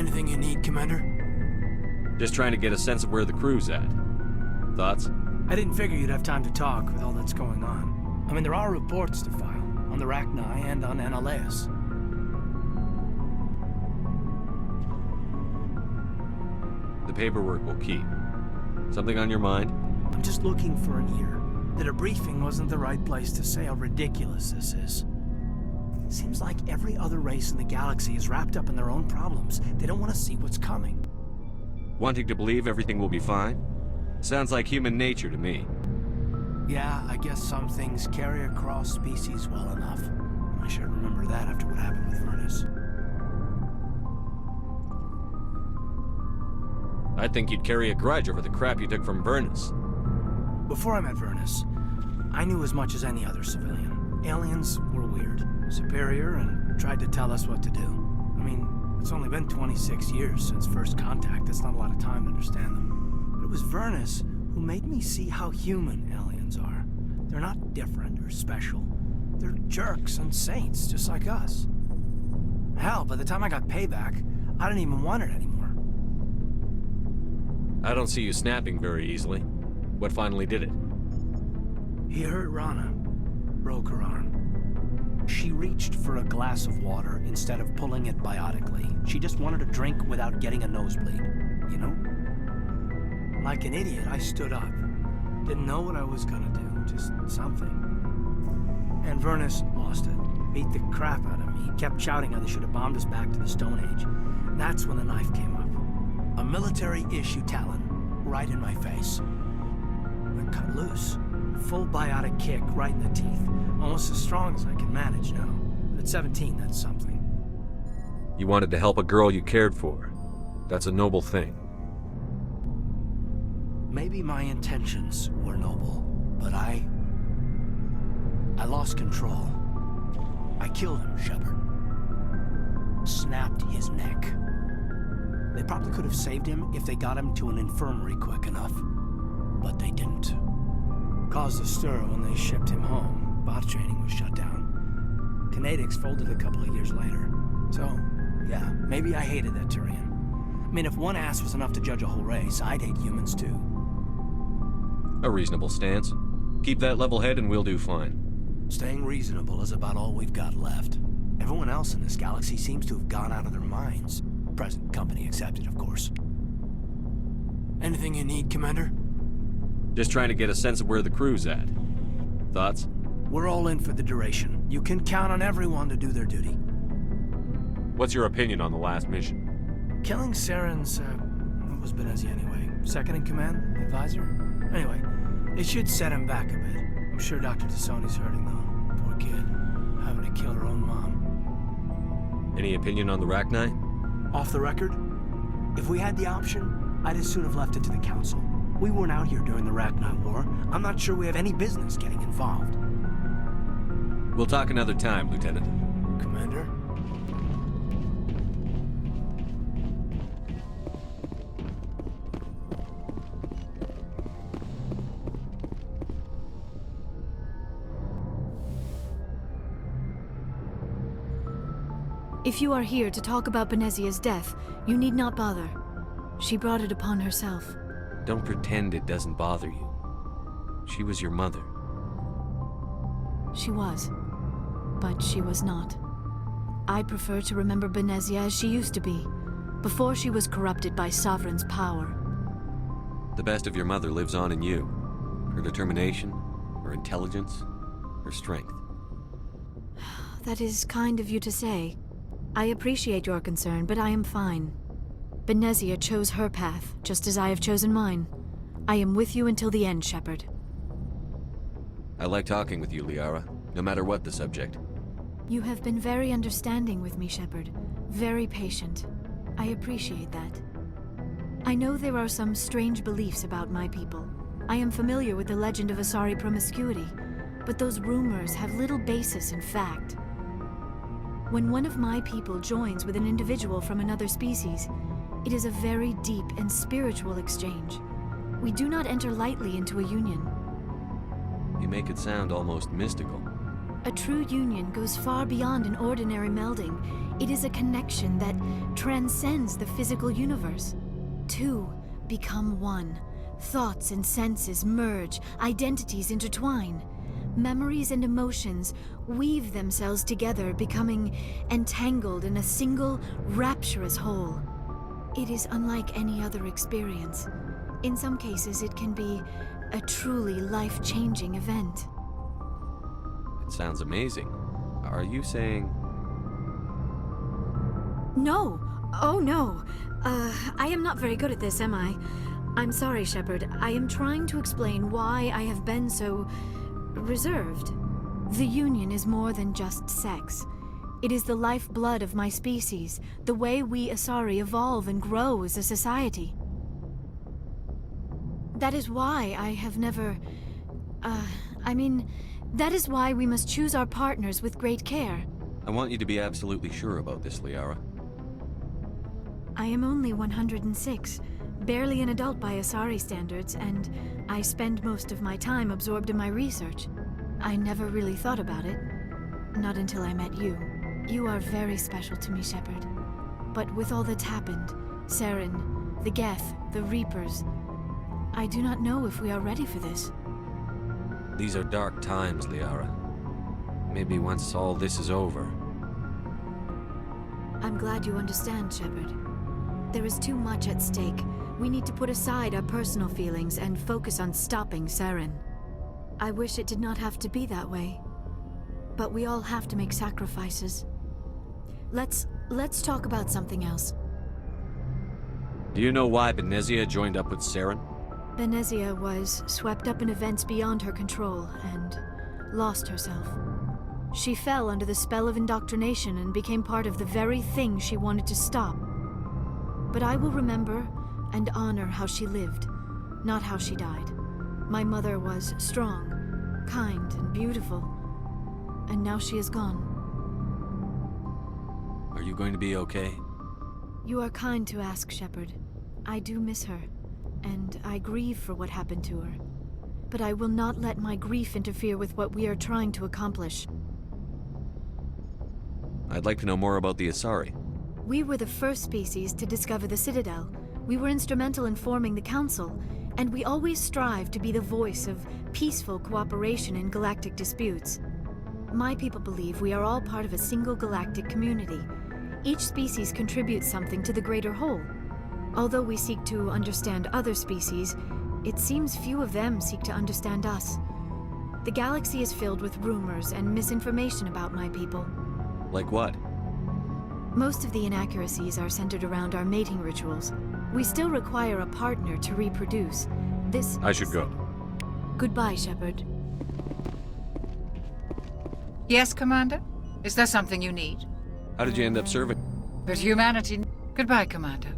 Anything you need, Commander? Just trying to get a sense of where the crew's at. Thoughts? I didn't figure you'd have time to talk with all that's going on. I mean, there are reports to file, on the Rachni and on Annaleus. The paperwork will keep. Something on your mind? I'm just looking for an ear. The debriefing wasn't the right place to say how ridiculous this is. Seems like every other race in the galaxy is wrapped up in their own problems. They don't want to see what's coming. Wanting to believe everything will be fine? Sounds like human nature to me. Yeah, I guess some things carry across species well enough. I should remember that after what happened with Furnace. I think you'd carry a grudge over the crap you took from Vernus. Before I met Vernus, I knew as much as any other civilian. Aliens were weird, superior, and tried to tell us what to do. I mean, it's only been 26 years since first contact. That's not a lot of time to understand them. But it was Vernus who made me see how human aliens are. They're not different or special. They're jerks and saints, just like us. Hell, by the time I got payback, I didn't even want it anymore. I don't see you snapping very easily. What finally did it? He hurt Rana. Broke her arm. She reached for a glass of water instead of pulling it biotically. She just wanted a drink without getting a nosebleed, you know? Like an idiot, I stood up. Didn't know what I was gonna do, just something. And Vernus lost it. Beat the crap out of me. Kept shouting how they should have bombed us back to the Stone Age. That's when the knife came up. A military-issue talon, right in my face. I cut loose. Full biotic kick right in the teeth. Almost as strong as I can manage now. But at 17, that's something. You wanted to help a girl you cared for. That's a noble thing. Maybe my intentions were noble, but I lost control. I killed him, Shepard. Snapped his neck. They probably could have saved him if they got him to an infirmary quick enough. But they didn't. Caused a stir when they shipped him home. Bot training was shut down. Kinetics folded a couple of years later. So, yeah, maybe I hated that Turian. I mean, if one ass was enough to judge a whole race, I'd hate humans too. A reasonable stance. Keep that level head and we'll do fine. Staying reasonable is about all we've got left. Everyone else in this galaxy seems to have gone out of their minds. Present company accepted, of course. Anything you need, Commander? Just trying to get a sense of where the crew's at. Thoughts? We're all in for the duration. You can count on everyone to do their duty. What's your opinion on the last mission? Killing Saren's, what was Benezia anyway? Second in command? Advisor? Anyway, it should set him back a bit. I'm sure Dr. Tassoni's hurting, though. Poor kid. Having to kill her own mom. Any opinion on the Rachni? Off the record? If we had the option, I'd as soon have left it to the Council. We weren't out here during the Rachni War. I'm not sure we have any business getting involved. We'll talk another time, Lieutenant. Commander? If you are here to talk about Benezia's death, you need not bother. She brought it upon herself. Don't pretend it doesn't bother you. She was your mother. She was. But she was not. I prefer to remember Benezia as she used to be, before she was corrupted by Sovereign's power. The best of your mother lives on in you. Her determination, her intelligence, her strength. That is kind of you to say. I appreciate your concern, but I am fine. Benezia chose her path, just as I have chosen mine. I am with you until the end, Shepard. I like talking with you, Liara, no matter what the subject. You have been very understanding with me, Shepard. Very patient. I appreciate that. I know there are some strange beliefs about my people. I am familiar with the legend of Asari promiscuity, but those rumors have little basis in fact. When one of my people joins with an individual from another species, it is a very deep and spiritual exchange. We do not enter lightly into a union. You make it sound almost mystical. A true union goes far beyond an ordinary melding. It is a connection that transcends the physical universe. Two become one. Thoughts and senses merge, identities intertwine. Memories and emotions weave themselves together, becoming entangled in a single, rapturous whole. It is unlike any other experience. In some cases, it can be a truly life-changing event. It sounds amazing. Are you saying... No! Oh no! I am not very good at this, am I? I'm sorry, Shepard. I am trying to explain why I have been so... reserved. The Union is more than just sex. It is the lifeblood of my species, the way we Asari evolve and grow as a society. That is why I have never... that is why we must choose our partners with great care. I want you to be absolutely sure about this, Liara. I am only 106, barely an adult by Asari standards, and I spend most of my time absorbed in my research. I never really thought about it. Not until I met you. You are very special to me, Shepard. But with all that's happened, Saren, the Geth, the Reapers, I do not know if we are ready for this. These are dark times, Liara. Maybe once all this is over... I'm glad you understand, Shepard. There is too much at stake. We need to put aside our personal feelings and focus on stopping Saren. I wish it did not have to be that way. But we all have to make sacrifices. Let's talk about something else. Do you know why Benezia joined up with Saren? Benezia was swept up in events beyond her control and lost herself. She fell under the spell of indoctrination and became part of the very thing she wanted to stop. But I will remember and honor how she lived, not how she died. My mother was strong, kind, and beautiful, and now she is gone. Are you going to be okay? You are kind to ask, Shepard. I do miss her, and I grieve for what happened to her. But I will not let my grief interfere with what we are trying to accomplish. I'd like to know more about the Asari. We were the first species to discover the Citadel. We were instrumental in forming the Council, and we always strive to be the voice of peaceful cooperation in galactic disputes. My people believe we are all part of a single galactic community. Each species contributes something to the greater whole. Although we seek to understand other species, it seems few of them seek to understand us. The galaxy is filled with rumors and misinformation about my people. Like what? Most of the inaccuracies are centered around our mating rituals. We still require a partner to reproduce. This... I should go. Goodbye, Shepard. Yes, Commander? Is there something you need? How did you end up serving? But humanity... Goodbye, Commander.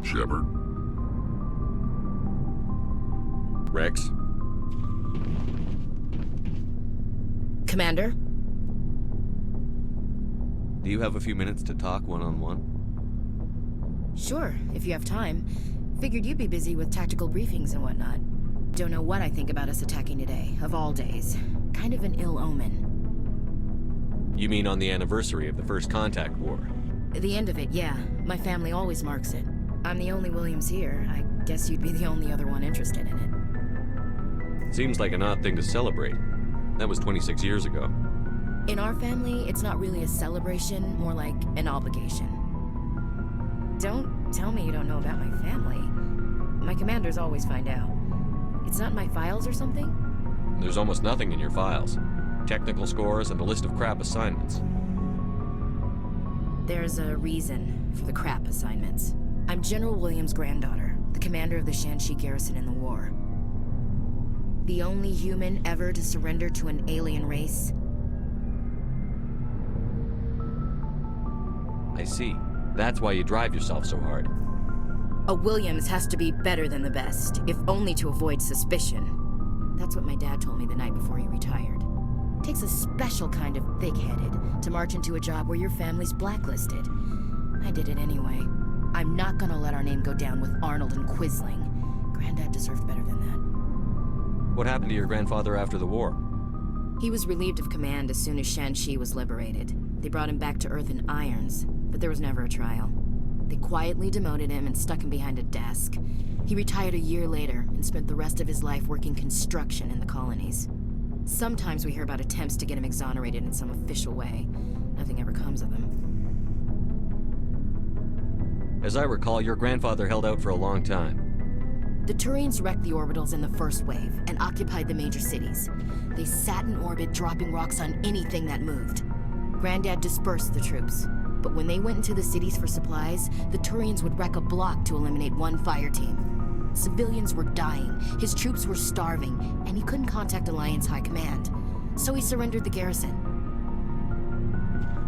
Shepard. Rex? Commander? Do you have a few minutes to talk one-on-one? Sure, if you have time. Figured you'd be busy with tactical briefings and whatnot. Don't know what I think about us attacking today, of all days. Kind of an ill omen. You mean on the anniversary of the First Contact War? The end of it, yeah. My family always marks it. I'm the only Williams here. I guess you'd be the only other one interested in it. Seems like an odd thing to celebrate. That was 26 years ago. In our family, it's not really a celebration, more like an obligation. Don't tell me you don't know about my family. My commanders always find out. It's not in my files or something? There's almost nothing in your files. Technical scores and a list of crap assignments. There's a reason for the crap assignments. I'm General Williams' granddaughter, the commander of the Shanxi garrison in the war. The only human ever to surrender to an alien race. I see. That's why you drive yourself so hard. A Williams has to be better than the best, if only to avoid suspicion. That's what my dad told me the night before he retired. Takes a special kind of thick-headed to march into a job where your family's blacklisted. I did it anyway. I'm not gonna let our name go down with Arnold and Quisling. Granddad deserved better than that. What happened to your grandfather after the war? He was relieved of command as soon as Shanxi was liberated. They brought him back to Earth in irons, but there was never a trial. They quietly demoted him and stuck him behind a desk. He retired a year later and spent the rest of his life working construction in the colonies. Sometimes we hear about attempts to get him exonerated in some official way. Nothing ever comes of them. As I recall, your grandfather held out for a long time. The Turians wrecked the orbitals in the first wave and occupied the major cities. They sat in orbit, dropping rocks on anything that moved. Granddad dispersed the troops, but when they went into the cities for supplies, the Turians would wreck a block to eliminate one fire team. Civilians were dying, his troops were starving, and he couldn't contact Alliance High Command. So he surrendered the garrison.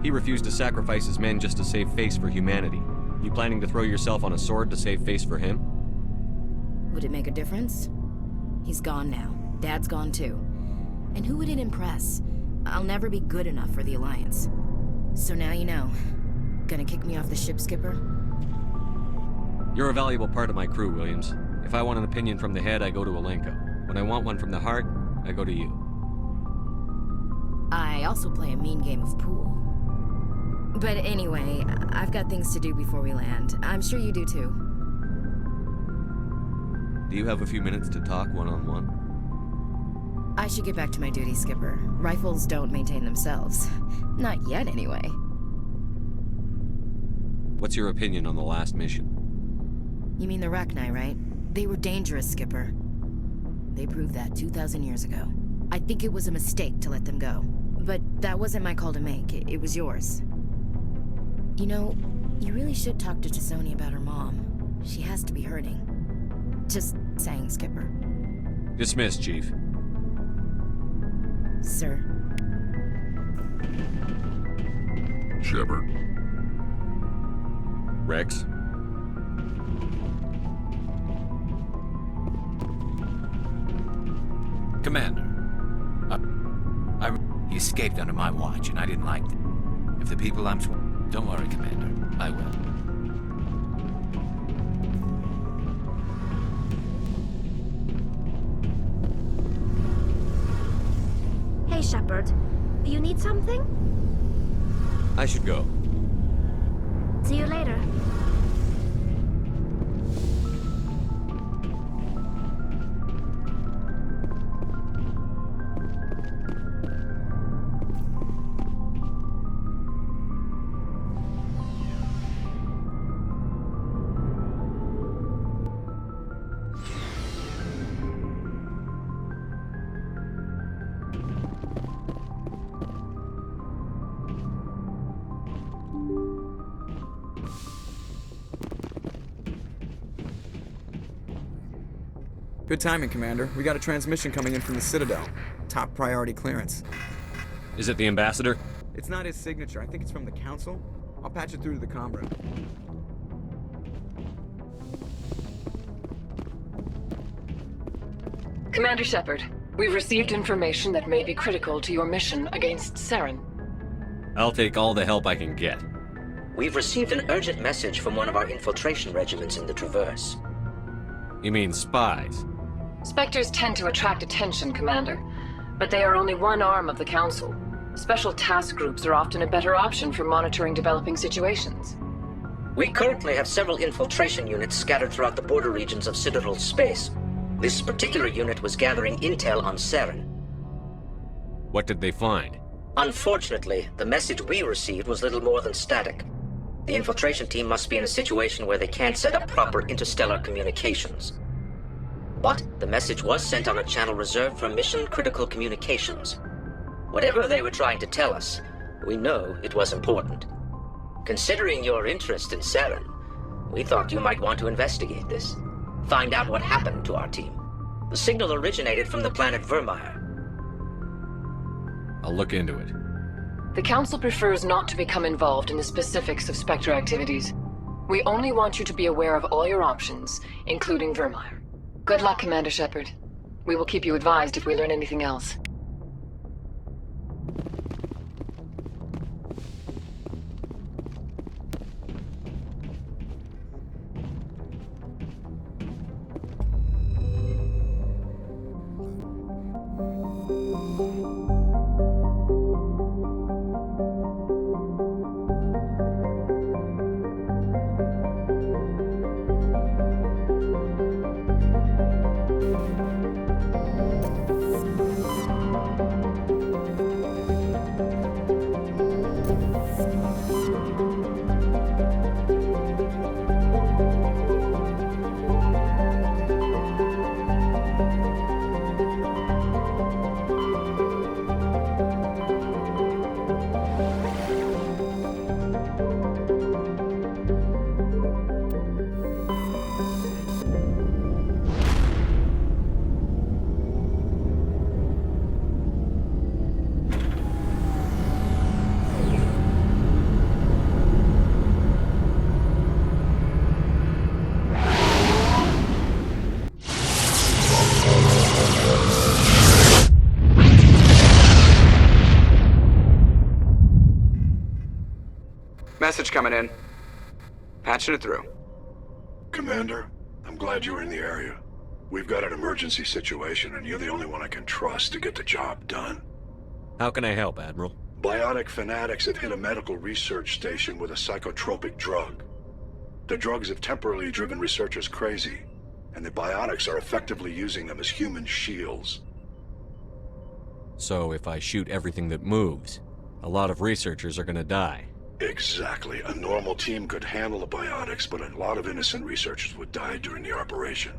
He refused to sacrifice his men just to save face for humanity. You planning to throw yourself on a sword to save face for him? Would it make a difference? He's gone now. Dad's gone too. And who would it impress? I'll never be good enough for the Alliance. So now you know. Gonna kick me off the ship, Skipper? You're a valuable part of my crew, Williams. If I want an opinion from the head, I go to Alenko. When I want one from the heart, I go to you. I also play a mean game of pool. But anyway, I've got things to do before we land. I'm sure you do too. Do you have a few minutes to talk one-on-one? I should get back to my duty, Skipper. Rifles don't maintain themselves. Not yet, anyway. What's your opinion on the last mission? You mean the Rachni, right? They were dangerous, Skipper. They proved that 2,000 years ago. I think it was a mistake to let them go. But that wasn't my call to make. It was yours. You know, you really should talk to Chisoni about her mom. She has to be hurting. Just saying, Skipper. Dismissed, Chief. Sir. Shepard. Rex? Commander, he escaped under my watch, and I didn't like it. If the people I'm don't worry, Commander. I will. Hey, Shepard. Do you need something? I should go. See you later. Good timing, Commander. We got a transmission coming in from the Citadel. Top priority clearance. Is it the ambassador? It's not his signature. I think it's from the Council. I'll patch it through to the comm room. Commander Shepard, we've received information that may be critical to your mission against Saren. I'll take all the help I can get. We've received an urgent message from one of our infiltration regiments in the Traverse. You mean spies? Spectres tend to attract attention, Commander, but they are only one arm of the Council. Special task groups are often a better option for monitoring developing situations. We currently have several infiltration units scattered throughout the border regions of Citadel space. This particular unit was gathering intel on Saren. What did they find? Unfortunately, the message we received was little more than static. The infiltration team must be in a situation where they can't set up proper interstellar communications. But the message was sent on a channel reserved for mission-critical communications. Whatever they were trying to tell us, we know it was important. Considering your interest in Saren, we thought you might want to investigate this. Find out what happened to our team. The signal originated from the planet Vermeer. I'll look into it. The Council prefers not to become involved in the specifics of Spectre activities. We only want you to be aware of all your options, including Vermeer. Good luck, Commander Shepard. We will keep you advised if we learn anything else. Message coming in. Patching it through. Commander, I'm glad you were in the area. We've got an emergency situation, and you're the only one I can trust to get the job done. How can I help, Admiral? Biotic fanatics have hit a medical research station with a psychotropic drug. The drugs have temporarily driven researchers crazy, and the biotics are effectively using them as human shields. So if I shoot everything that moves, a lot of researchers are gonna die. Exactly. A normal team could handle the biotics, but a lot of innocent researchers would die during the operation.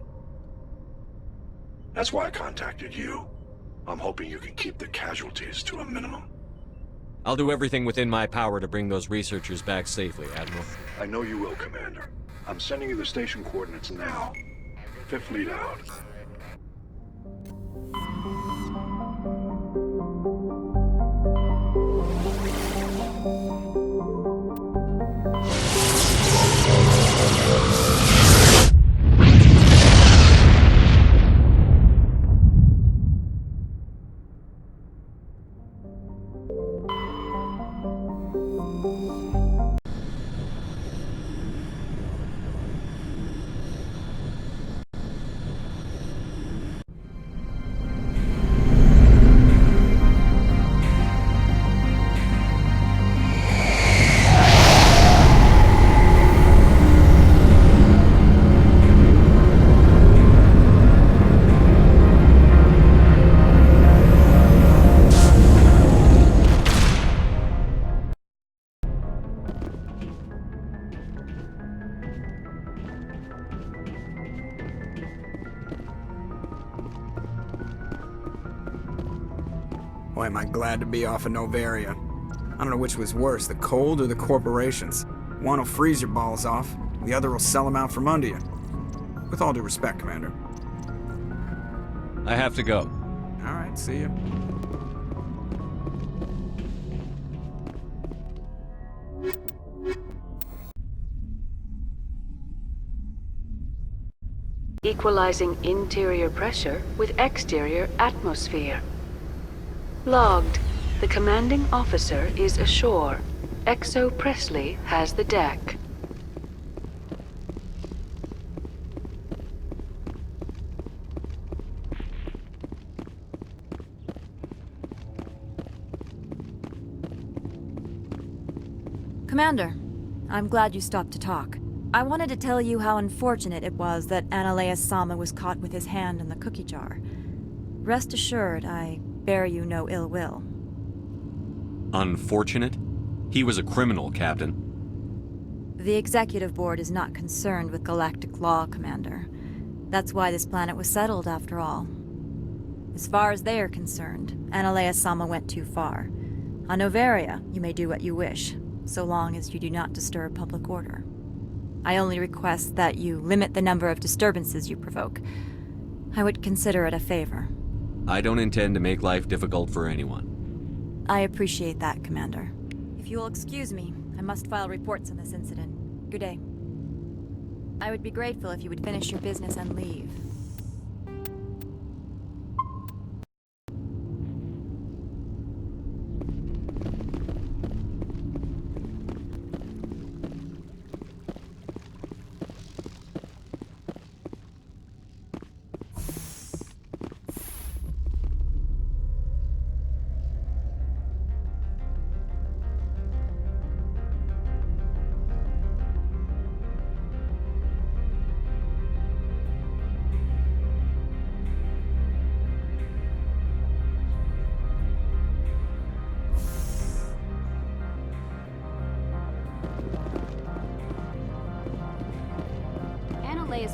That's why I contacted you. I'm hoping you can keep the casualties to a minimum. I'll do everything within my power to bring those researchers back safely, Admiral. I know you will, Commander. I'm sending you the station coordinates now. Fifth lead out. Boy, am I glad to be off of Novaria. I don't know which was worse, the cold or the corporations. One will freeze your balls off, the other will sell them out from under you. With all due respect, Commander. I have to go. Alright, see ya. Equalizing interior pressure with exterior atmosphere. Logged. The commanding officer is ashore. Exo Presley has the deck. Commander, I'm glad you stopped to talk. I wanted to tell you how unfortunate it was that Analeus Sama was caught with his hand in the cookie jar. Rest assured, I bear you no ill will. Unfortunate? He was a criminal, Captain. The Executive Board is not concerned with galactic law, Commander. That's why this planet was settled, after all. As far as they are concerned, Analeus Sama went too far. On Novaria, you may do what you wish, so long as you do not disturb public order. I only request that you limit the number of disturbances you provoke. I would consider it a favor. I don't intend to make life difficult for anyone. I appreciate that, Commander. If you will excuse me, I must file reports on this incident. Good day. I would be grateful if you would finish your business and leave.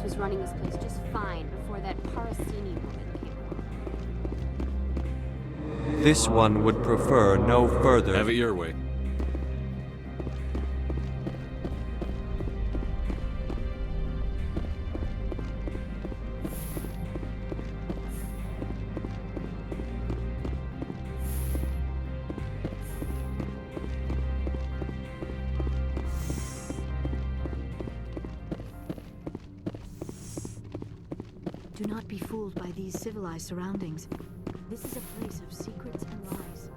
Was running this place just fine before that Parasini woman came along. This one would prefer no further. Have it your way. Do not be fooled by these civilized surroundings. This is a place of secrets and lies.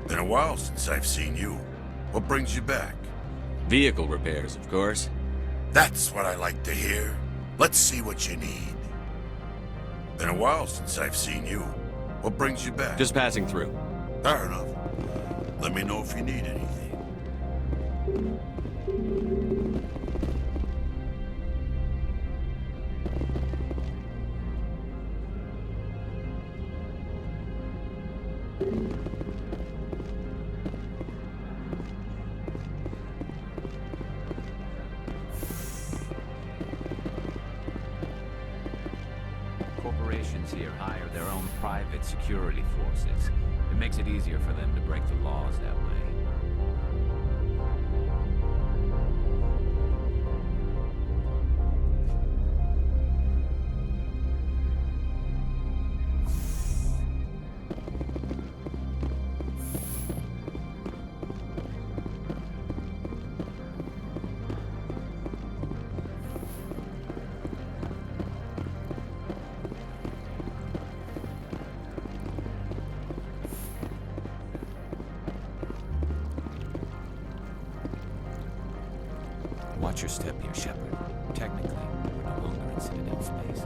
Been a while since I've seen you. What brings you back? Vehicle repairs, of course. That's what I like to hear. Let's see what you need. Been a while since I've seen you. What brings you back? Just passing through. Fair enough. Let me know if you need anything. Corporations here hire their own private security forces. It makes it easier for them to break the laws that way. Watch your step here, Shepard. Technically, we're no longer in Citadel space.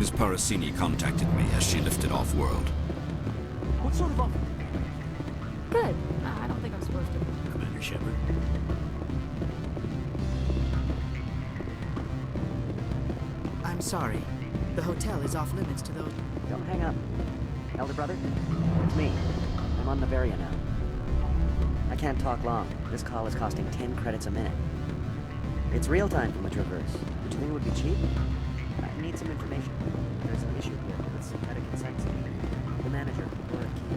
Miss Parasini contacted me as she lifted off-world. What sort of offer? Good. I don't think I'm supposed to. Commander Shepard. I'm sorry. The hotel is off limits to those. Don't hang up. Elder brother? It's me. I'm on Bavaria now. I can't talk long. This call is costing 10 credits a minute. It's real time from the Traverse. Would you think it would be cheap? I need some information. There's an issue here with synthetic insects. The manager, Laura Key.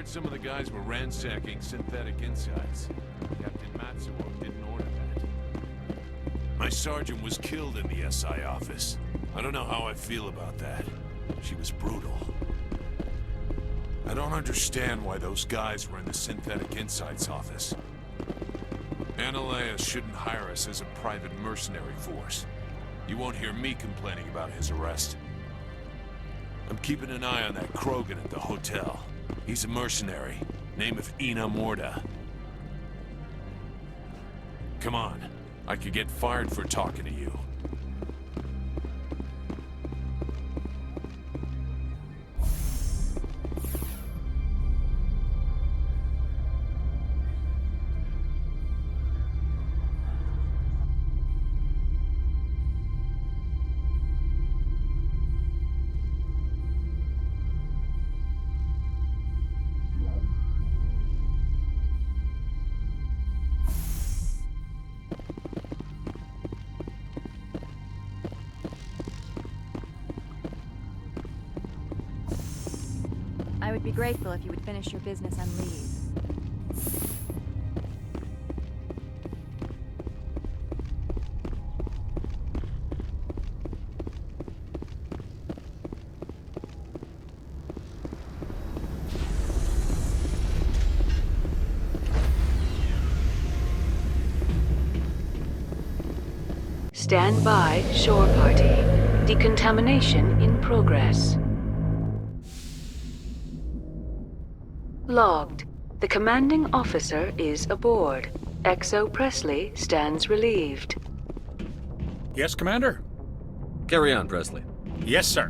Some of the guys were ransacking synthetic insides. Captain Matsuo didn't order that. My sergeant was killed in the SI office. I don't know how I feel about that. She was brutal. I don't understand why those guys were in the synthetic insides office. Analea shouldn't hire us as a private mercenary force. You won't hear me complaining about his arrest. I'm keeping an eye on that Krogan at the hotel. He's a mercenary, name of Ina Morda. Come on, I could get fired for talking to you. I would be grateful if you would finish your business and leave. Stand by, shore party. Decontamination in progress. Logged. The commanding officer is aboard. XO Presley stands relieved. Yes, Commander? Carry on, Presley. Yes, sir.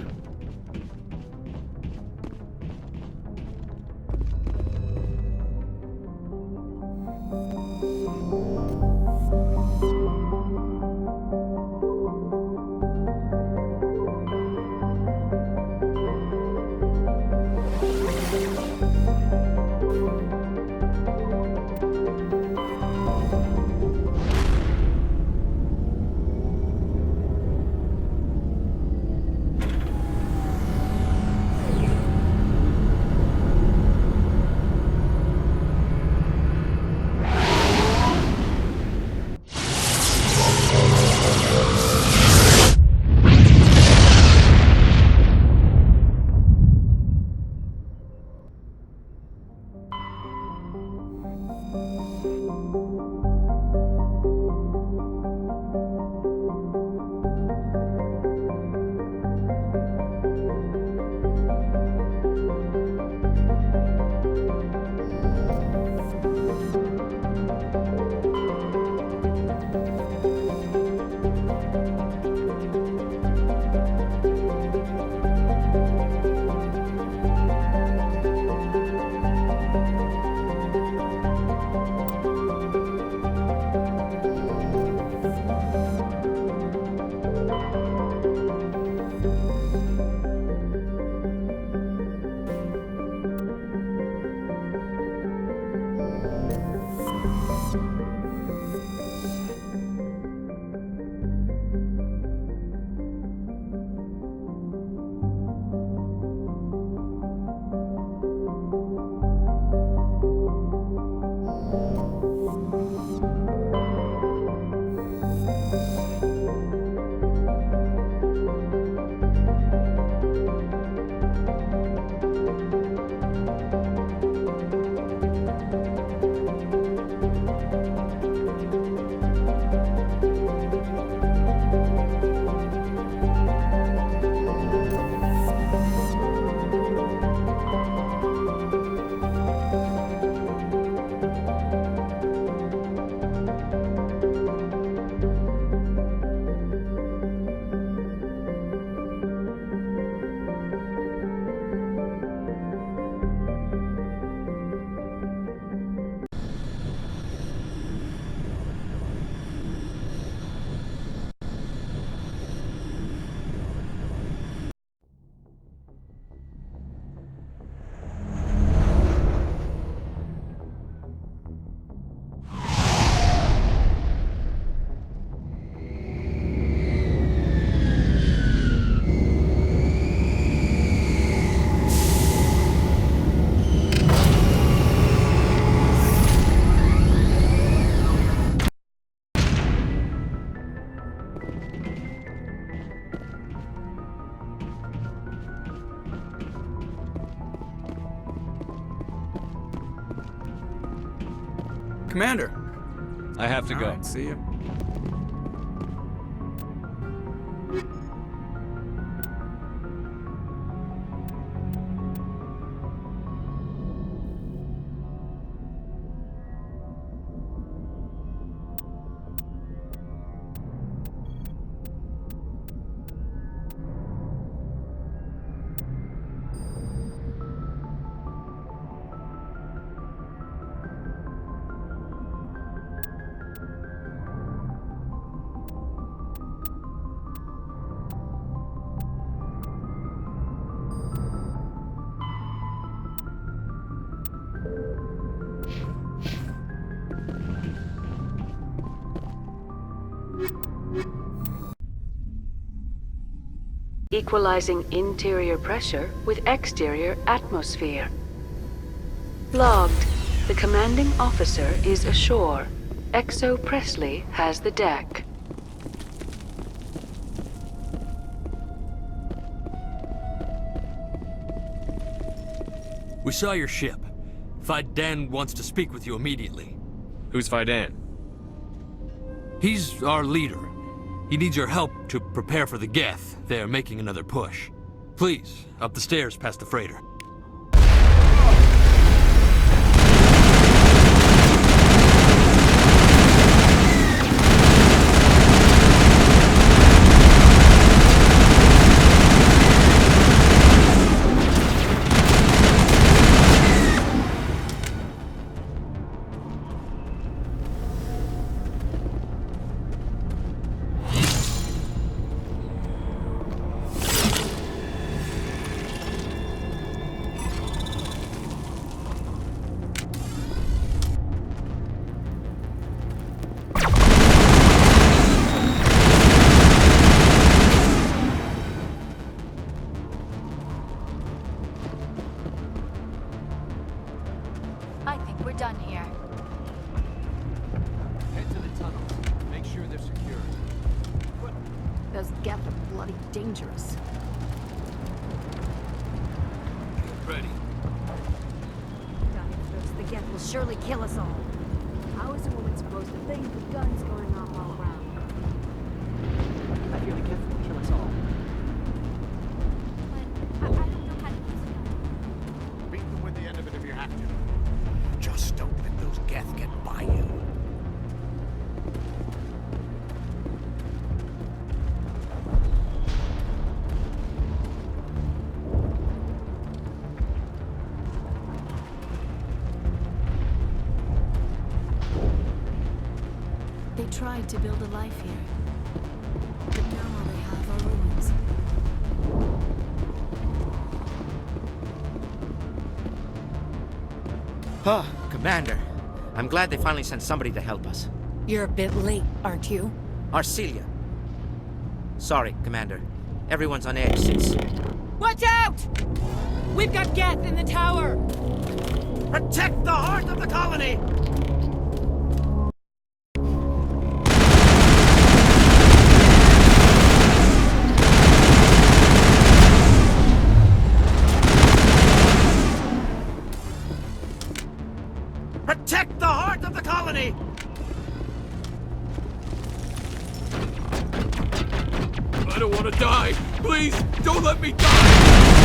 Commander. I have to All go. right, see you. Equalizing interior pressure with exterior atmosphere. Logged. The commanding officer is ashore. XO Presley has the deck. We saw your ship. Fidan wants to speak with you immediately. Who's Fidan? He's our leader. He needs your help to prepare for the Geth. They're making another push. Please, up the stairs past the freighter. I think we're done here. Head to the tunnel. Make sure they're secure. Those Geth are bloody dangerous. Ready. Dying first, the Geth will surely kill us all. How is a woman supposed to think with guns going off all around? I fear the Geth will kill us all. But I don't know how to use it. Beat them with the end of it if you have to. Just don't let those Geth get by you. They tried to build a life here. But now all they have are ruins. Oh, Commander. I'm glad they finally sent somebody to help us. You're a bit late, aren't you? Arcelia. Sorry, Commander. Everyone's on edge since... Watch out! We've got Geth in the tower! Protect the heart of the colony! Protect the heart of the colony! I don't want to die. Please, don't let me die.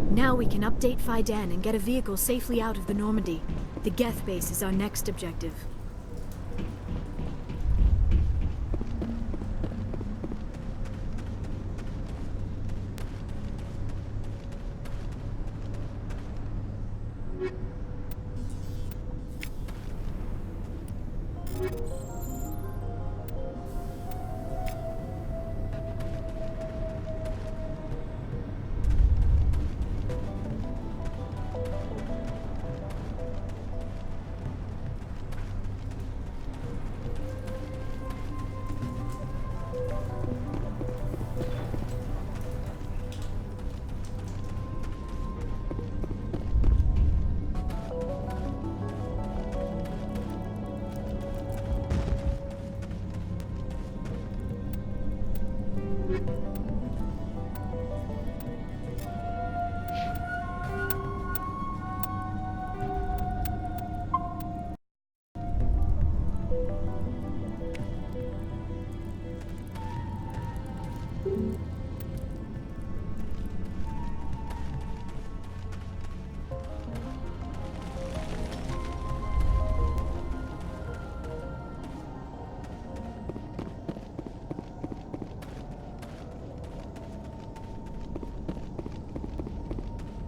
Now we can update Fidan and get a vehicle safely out of the Normandy. The Geth base is our next objective.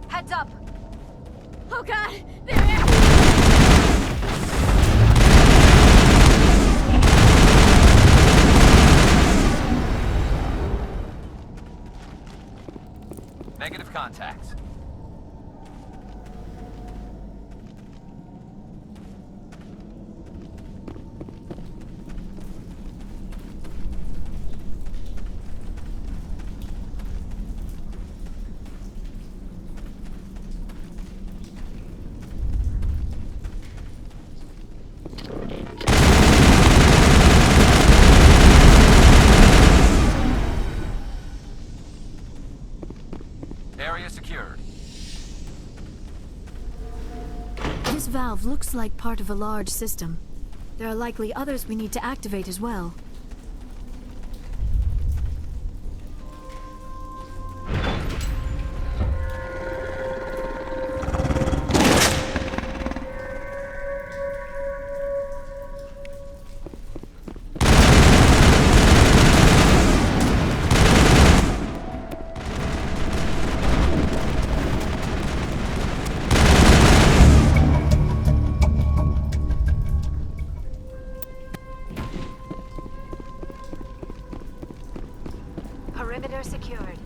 Heads up! Oh god! There! Negative contacts. Area secured. This valve looks like part of a large system. There are likely others we need to activate as well. Perimeter secured.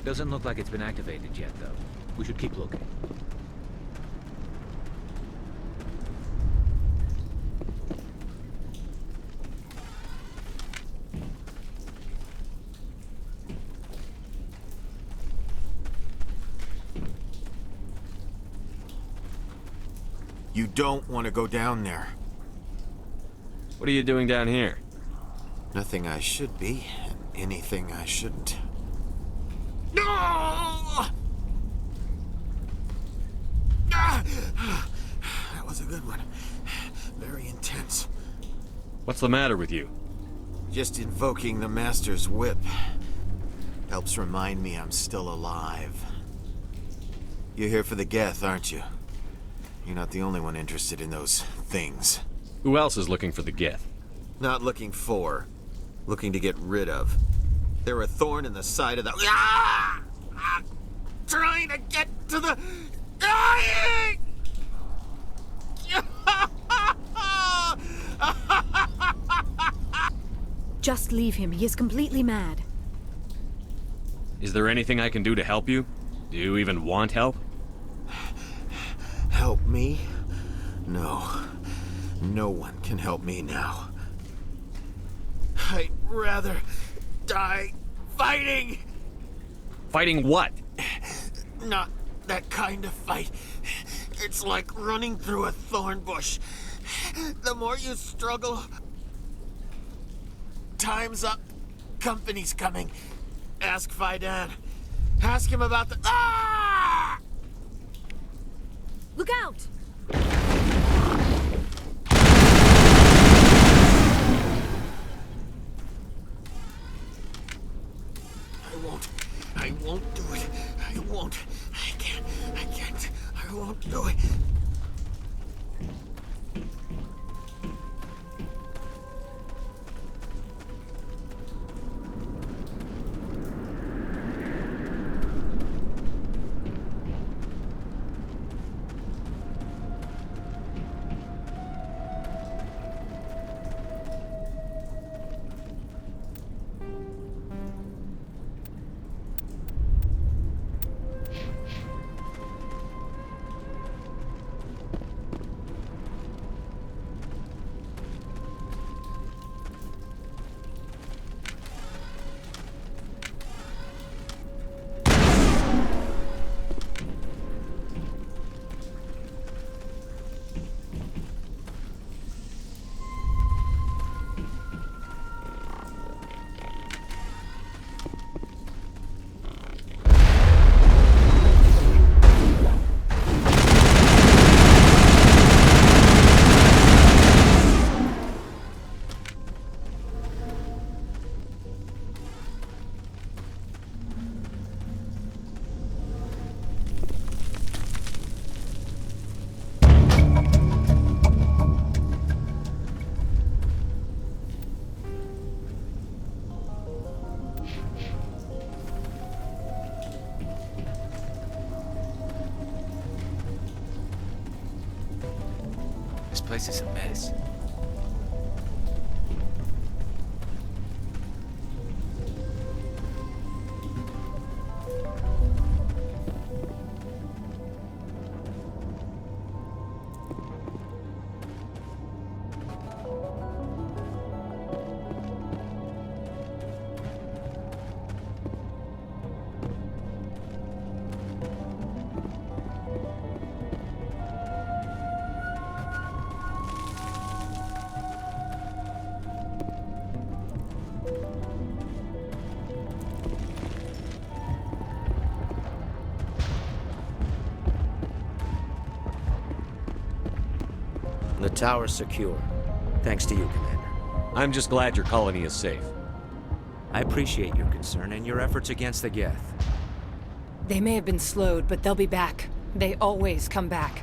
Doesn't look like it's been activated yet, though. We should keep looking. You don't want to go down there. What are you doing down here? Nothing I should be, and anything I shouldn't. No! Ah! That was a good one. Very intense. What's the matter with you? Just invoking the Master's whip helps remind me I'm still alive. You're here for the Geth, aren't you? You're not the only one interested in those things. Who else is looking for the Geth? Not looking for. Looking to get rid of. They're a thorn in the side of the... Ah! Ah! Trying to get to the... Dying! Just leave him. He is completely mad. Is there anything I can do to help you? Do you even want help? Help me? No. No one can help me now. I'd rather die fighting! Fighting what? Not that kind of fight. It's like running through a thorn bush. The more you struggle... Time's up. Company's coming. Ask Fidan. Ask him about the... Ah! Look out! I won't do it. I won't. I can't. I won't do it. This place is a mess. The tower's secure. Thanks to you, Commander. I'm just glad your colony is safe. I appreciate your concern and your efforts against the Geth. They may have been slowed, but they'll be back. They always come back.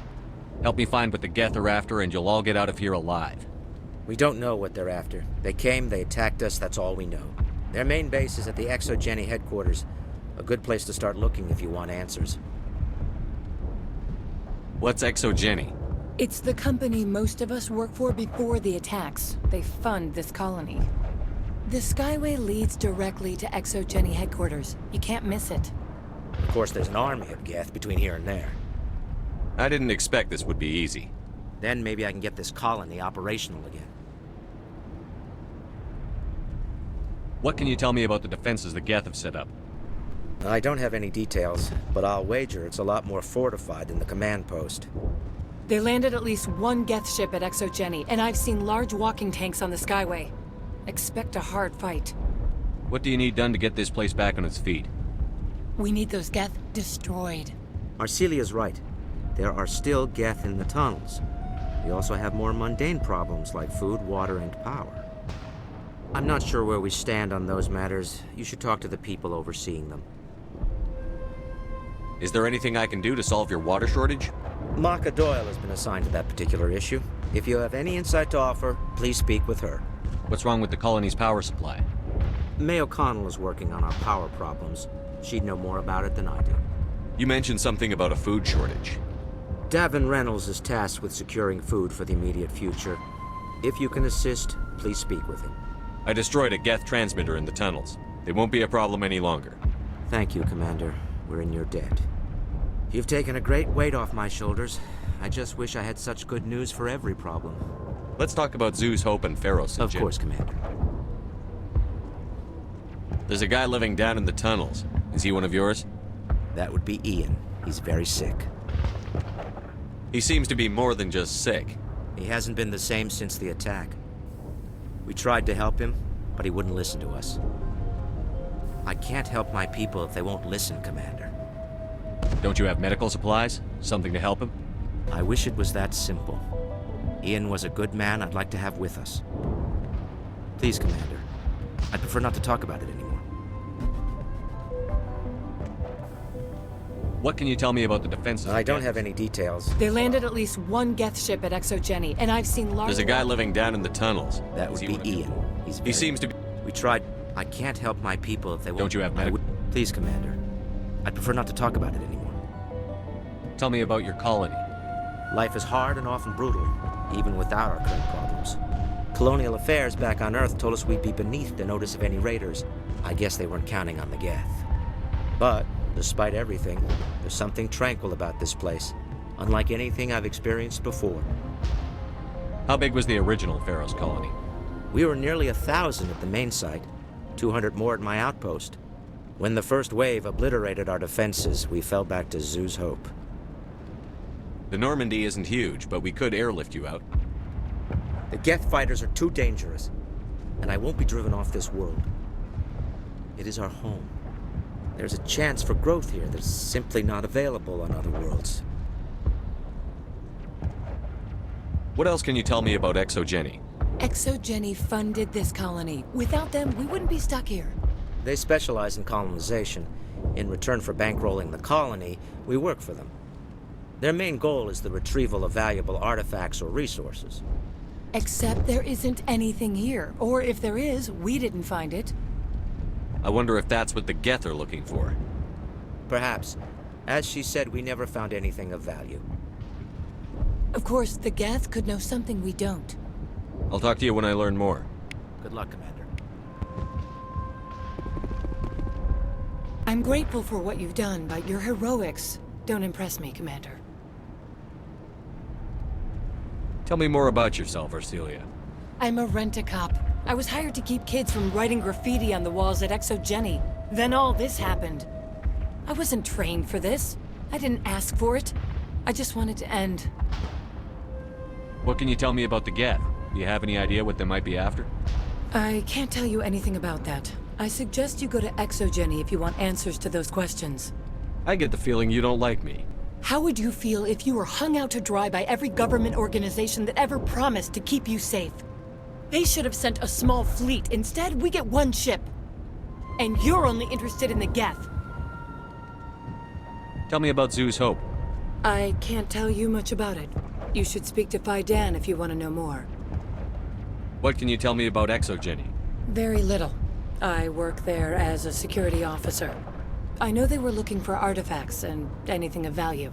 Help me find what the Geth are after, and you'll all get out of here alive. We don't know what they're after. They came, they attacked us, that's all we know. Their main base is at the ExoGeni headquarters. A good place to start looking if you want answers. What's ExoGeni? It's the company most of us work for before the attacks. They fund this colony. The Skyway leads directly to ExoGeni headquarters. You can't miss it. course, there's an army of Geth between here and there. I didn't expect this would be easy. Then maybe I can get this colony operational again. What can you tell me about the defenses the Geth have set up? I don't have any details, but I'll wager it's a lot more fortified than the command post. They landed at least one Geth ship at Exogeny, and I've seen large walking tanks on the Skyway. Expect a hard fight. What do you need done to get this place back on its feet? We need those Geth destroyed. Arcelia's right. There are still Geth in the tunnels. We also have more mundane problems like food, water, and power. I'm not sure where we stand on those matters. You should talk to the people overseeing them. Is there anything I can do to solve your water shortage? Maka Doyle has been assigned to that particular issue. If you have any insight to offer, please speak with her. What's wrong with the colony's power supply? May O'Connell is working on our power problems. She'd know more about it than I do. You mentioned something about a food shortage. Davin Reynolds is tasked with securing food for the immediate future. If you can assist, please speak with him. I destroyed a Geth transmitter in the tunnels. They won't be a problem any longer. Thank you, Commander. We're in your debt. You've taken a great weight off my shoulders. I just wish I had such good news for every problem. Let's talk about Zoo's Hope and Feros. Of course, Commander. There's a guy living down in the tunnels. Is he one of yours? That would be Ian. He's very sick. He seems to be more than just sick. He hasn't been the same since the attack. We tried to help him, but he wouldn't listen to us. I can't help my people if they won't listen, Commander. Don't you have medical supplies? Something to help him? I wish it was that simple. Ian was a good man I'd like to have with us. Please, Commander. I'd prefer not to talk about it anymore. What can you tell me about the defenses? I don't have any details. They landed at least one Geth ship at Exogeny, and I've seen large... There's a guy living down in the tunnels. That would be Ian. He seems to be... We tried... I can't help my people if they won't... Don't you have medical... Please, Commander. I'd prefer not to talk about it anymore. Tell me about your colony. Life is hard and often brutal, even without our current problems. Colonial affairs back on Earth told us we'd be beneath the notice of any raiders. I guess they weren't counting on the Geth. But, despite everything, there's something tranquil about this place, unlike anything I've experienced before. How big was the original Feros colony? We were nearly 1,000 at the main site, 200 more at my outpost. When the first wave obliterated our defenses, we fell back to Zoo's Hope. The Normandy isn't huge, but we could airlift you out. The Geth fighters are too dangerous, and I won't be driven off this world. It is our home. There's a chance for growth here that's simply not available on other worlds. What else can you tell me about Exogeny? Exogeny funded this colony. Without them, we wouldn't be stuck here. They specialize in colonization. In return for bankrolling the colony, we work for them. Their main goal is the retrieval of valuable artifacts or resources. Except there isn't anything here. Or if there is, we didn't find it. I wonder if that's what the Geth are looking for. Perhaps. As she said, we never found anything of value. Of course, the Geth could know something we don't. I'll talk to you when I learn more. Good luck, Commander. I'm grateful for what you've done, but your heroics don't impress me, Commander. Tell me more about yourself, Arcelia. I'm a rent-a-cop. I was hired to keep kids from writing graffiti on the walls at Exogeny. Then all this happened. I wasn't trained for this. I didn't ask for it. I just wanted to end. What can you tell me about the Geth? Do you have any idea what they might be after? I can't tell you anything about that. I suggest you go to Exogeny if you want answers to those questions. I get the feeling you don't like me. How would you feel if you were hung out to dry by every government organization that ever promised to keep you safe? They should have sent a small fleet. Instead, we get one ship. And you're only interested in the Geth. Tell me about Zoo's Hope. I can't tell you much about it. You should speak to Phi Dan if you want to know more. What can you tell me about Exogeny? Very little. I work there as a security officer. I know they were looking for artifacts and anything of value.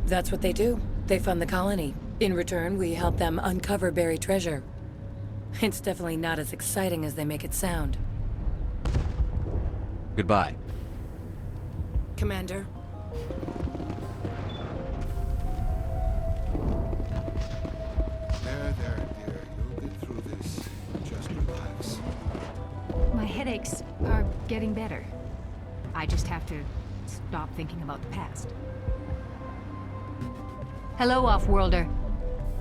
That's what they do. They fund the colony. In return, we help them uncover buried treasure. It's definitely not as exciting as they make it sound. Goodbye. Commander. There, dear. You'll get through this. Just relax. My headaches are getting better. I just have to stop thinking about the past. Hello, Off-Worlder.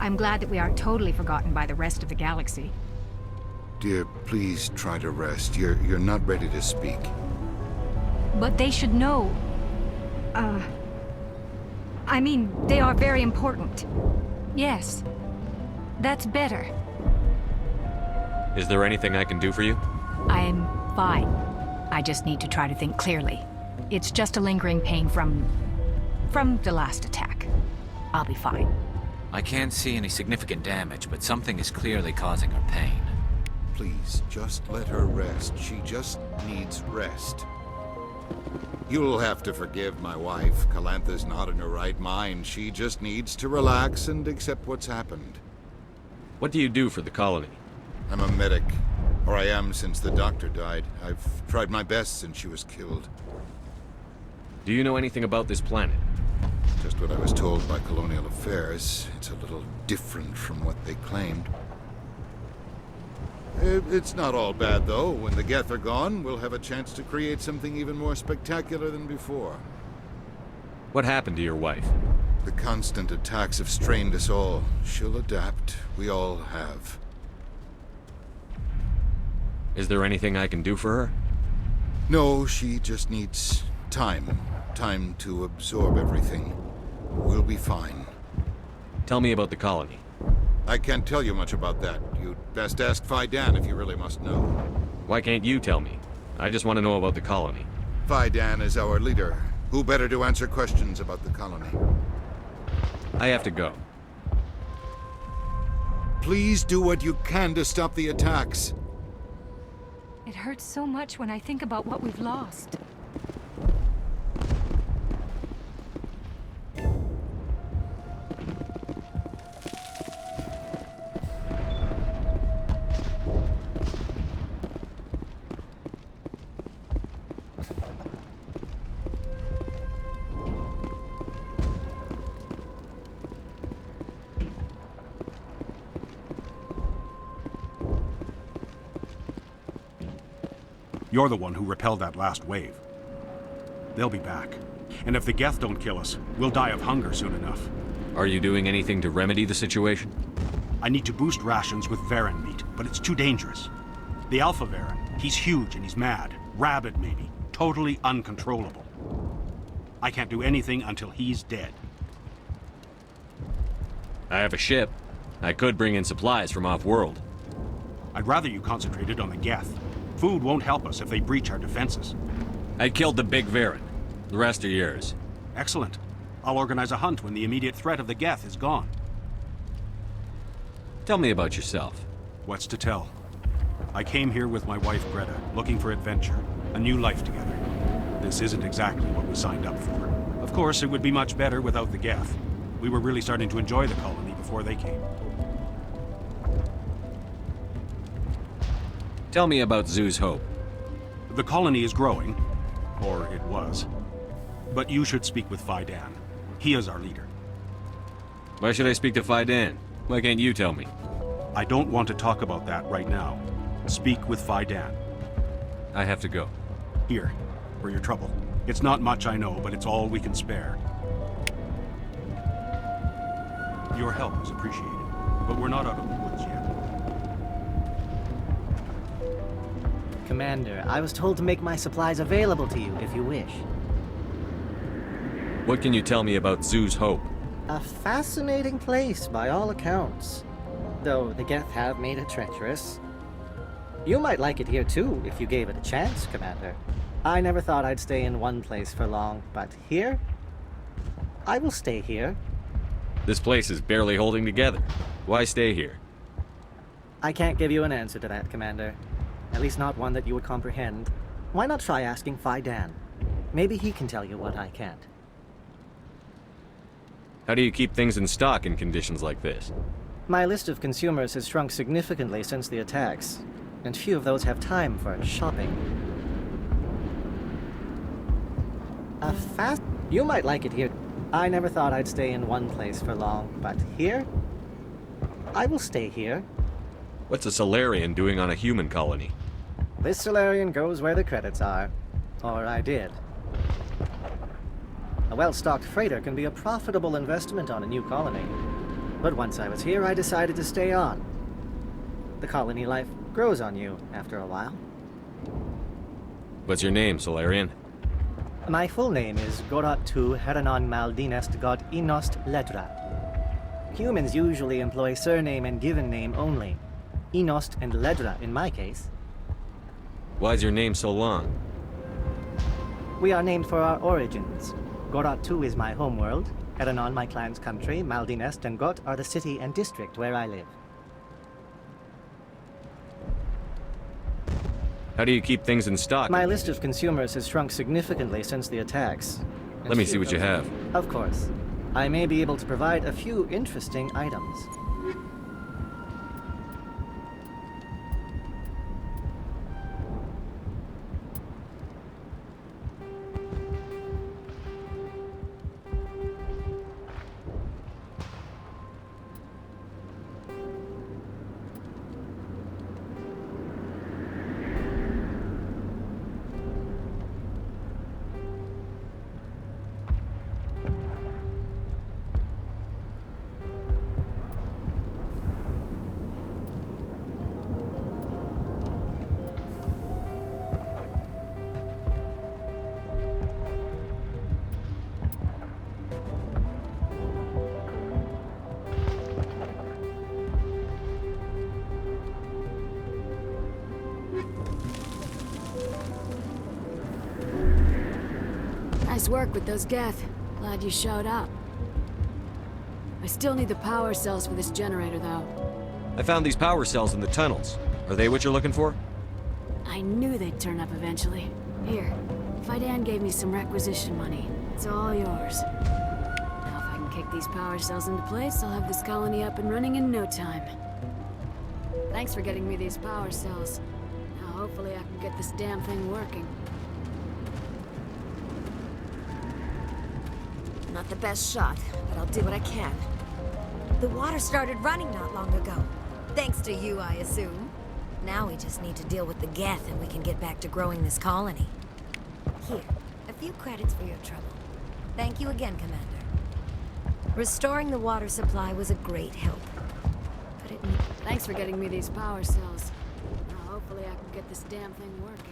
I'm glad that we aren't totally forgotten by the rest of the galaxy. Dear, please try to rest. You're not ready to speak. But they should know. I mean, they are very important. Yes. That's better. Is there anything I can do for you? I'm fine. I just need to try to think clearly. It's just a lingering pain from the last attack. I'll be fine. I can't see any significant damage, but something is clearly causing her pain. Please, just let her rest. She just needs rest. You'll have to forgive my wife. Calantha's not in her right mind. She just needs to relax and accept what's happened. What do you do for the colony? I'm a medic. Or I am since the doctor died. I've tried my best since she was killed. Do you know anything about this planet? Just what I was told by Colonial Affairs. It's a little different from what they claimed. It's not all bad, though. When the Geth are gone, we'll have a chance to create something even more spectacular than before. What happened to your wife? The constant attacks have strained us all. She'll adapt. We all have. Is there anything I can do for her? No, she just needs time. Time to absorb everything. We'll be fine. Tell me about the colony. I can't tell you much about that. You'd best ask Fidan if you really must know. Why can't you tell me? I just want to know about the colony. Fidan is our leader. Who better to answer questions about the colony? I have to go. Please do what you can to stop the attacks. It hurts so much when I think about what we've lost. You're the one who repelled that last wave. They'll be back. And if the Geth don't kill us, we'll die of hunger soon enough. Are you doing anything to remedy the situation? I need to boost rations with Varen meat, but it's too dangerous. The Alpha Varen, he's huge and he's mad. Rabid, maybe. Totally uncontrollable. I can't do anything until he's dead. I have a ship. I could bring in supplies from off-world. I'd rather you concentrated on the Geth. Food won't help us if they breach our defenses. I killed the big Varen. The rest are yours. Excellent. I'll organize a hunt when the immediate threat of the Geth is gone. Tell me about yourself. What's to tell? I came here with my wife Greta, looking for adventure, a new life together. This isn't exactly what we signed up for. Of course, it would be much better without the Geth. We were really starting to enjoy the colony before they came. Tell me about Zoo's Hope. The colony is growing, or it was. But you should speak with Fidan. He is our leader. Why should I speak to Fidan? Why can't you tell me? I don't want to talk about that right now. Speak with Fidan. I have to go. Here, for your trouble. It's not much, I know, but it's all we can spare. Your help is appreciated, but we're not out of the woods yet. Commander, I was told to make my supplies available to you if you wish. What can you tell me about Zoo's Hope? A fascinating place by all accounts. Though the Geth have made it treacherous. You might like it here too, if you gave it a chance, Commander. I never thought I'd stay in one place for long, but here? I will stay here. This place is barely holding together. Why stay here? I can't give you an answer to that, Commander. At least not one that you would comprehend. Why not try asking Fidan? Maybe he can tell you what I can't. How do you keep things in stock in conditions like this? My list of consumers has shrunk significantly since the attacks, and few of those have time for shopping. You might like it here. I never thought I'd stay in one place for long, but here? I will stay here. What's a Solarian doing on a human colony? This Solarian goes where the credits are. Or I did. A well-stocked freighter can be a profitable investment on a new colony. But once I was here, I decided to stay on. The colony life grows on you after a while. What's your name, Solarian? My full name is Gorat-tu Heranon Maldinest God Inost Ledra. Humans usually employ surname and given name only. Inost and Ledra in my case. Why's your name so long? We are named for our origins. Gorat-tu is my homeworld, Heranon my clan's country, Maldinest and Got are the city and district where I live. How do you keep things in stock? My list of consumers has shrunk significantly since the attacks. Let me see what you have. Of course. I may be able to provide a few interesting items. Nice work with those Geth. Glad you showed up. I still need the power cells for this generator, though. I found these power cells in the tunnels. Are they what you're looking for? I knew they'd turn up eventually. Here, Fidan gave me some requisition money. It's all yours. Now if I can kick these power cells into place, I'll have this colony up and running in no time. Thanks for getting me these power cells. Now hopefully I can get this damn thing working. Not the best shot, but I'll do what I can. The water started running not long ago. Thanks to you, I assume. Now we just need to deal with the Geth and we can get back to growing this colony. Here, a few credits for your trouble. Thank you again, Commander. Restoring the water supply was a great help. But it... Thanks for getting me these power cells. Now hopefully I can get this damn thing working.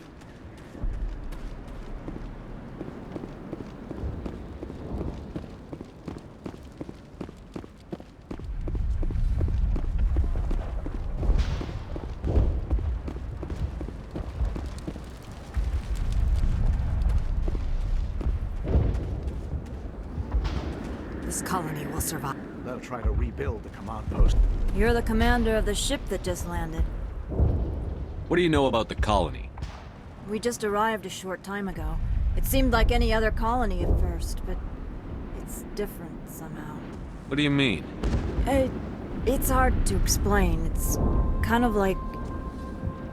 This colony will survive. They'll try to rebuild the command post. You're the commander of the ship that just landed. What do you know about the colony? We just arrived a short time ago. It seemed like any other colony at first, but it's different somehow. What do you mean? It's hard to explain. It's kind of like...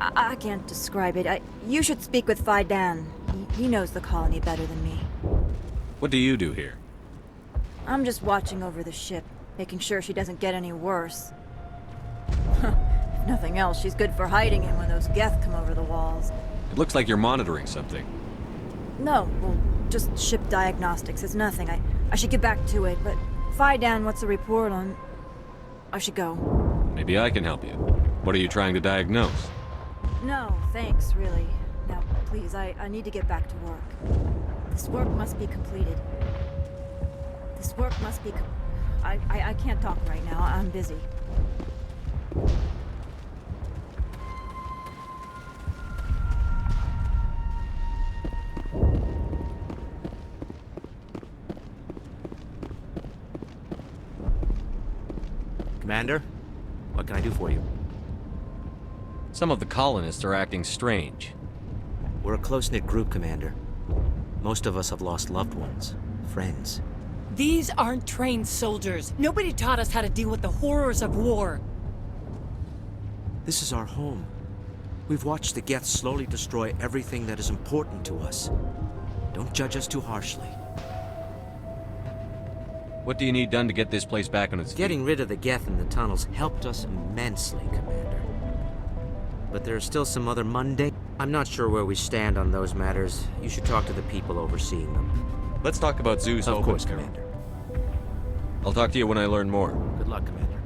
I can't describe it. You should speak with Fidan. He knows the colony better than me. What do you do here? I'm just watching over the ship, making sure she doesn't get any worse. If nothing else, she's good for hiding in when those Geth come over the walls. It looks like you're monitoring something. No, well, just ship diagnostics. It's nothing. I should get back to it, but Fidan wants a report on... I should go. Maybe I can help you. What are you trying to diagnose? No, thanks, really. Now, please, I need to get back to work. This work must be completed. This work must be... I can't talk right now. I'm busy. Commander, what can I do for you? Some of the colonists are acting strange. We're a close-knit group, Commander. Most of us have lost loved ones, friends. These aren't trained soldiers. Nobody taught us how to deal with the horrors of war. This is our home. We've watched the Geth slowly destroy everything that is important to us. Don't judge us too harshly. What do you need done to get this place back on its feet? Getting rid of the Geth in the tunnels helped us immensely, Commander. But there are still some other mundane... I'm not sure where we stand on those matters. You should talk to the people overseeing them. Let's talk about Zoo's Of open course, barrel. Commander. I'll talk to you when I learn more. Good luck, Commander.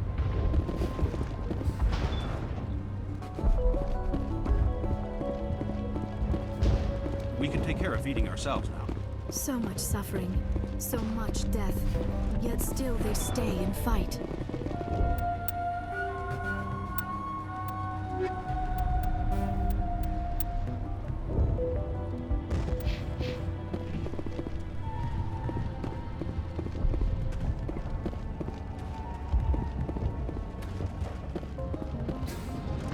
We can take care of feeding ourselves now. So much suffering, so much death, yet still they stay and fight.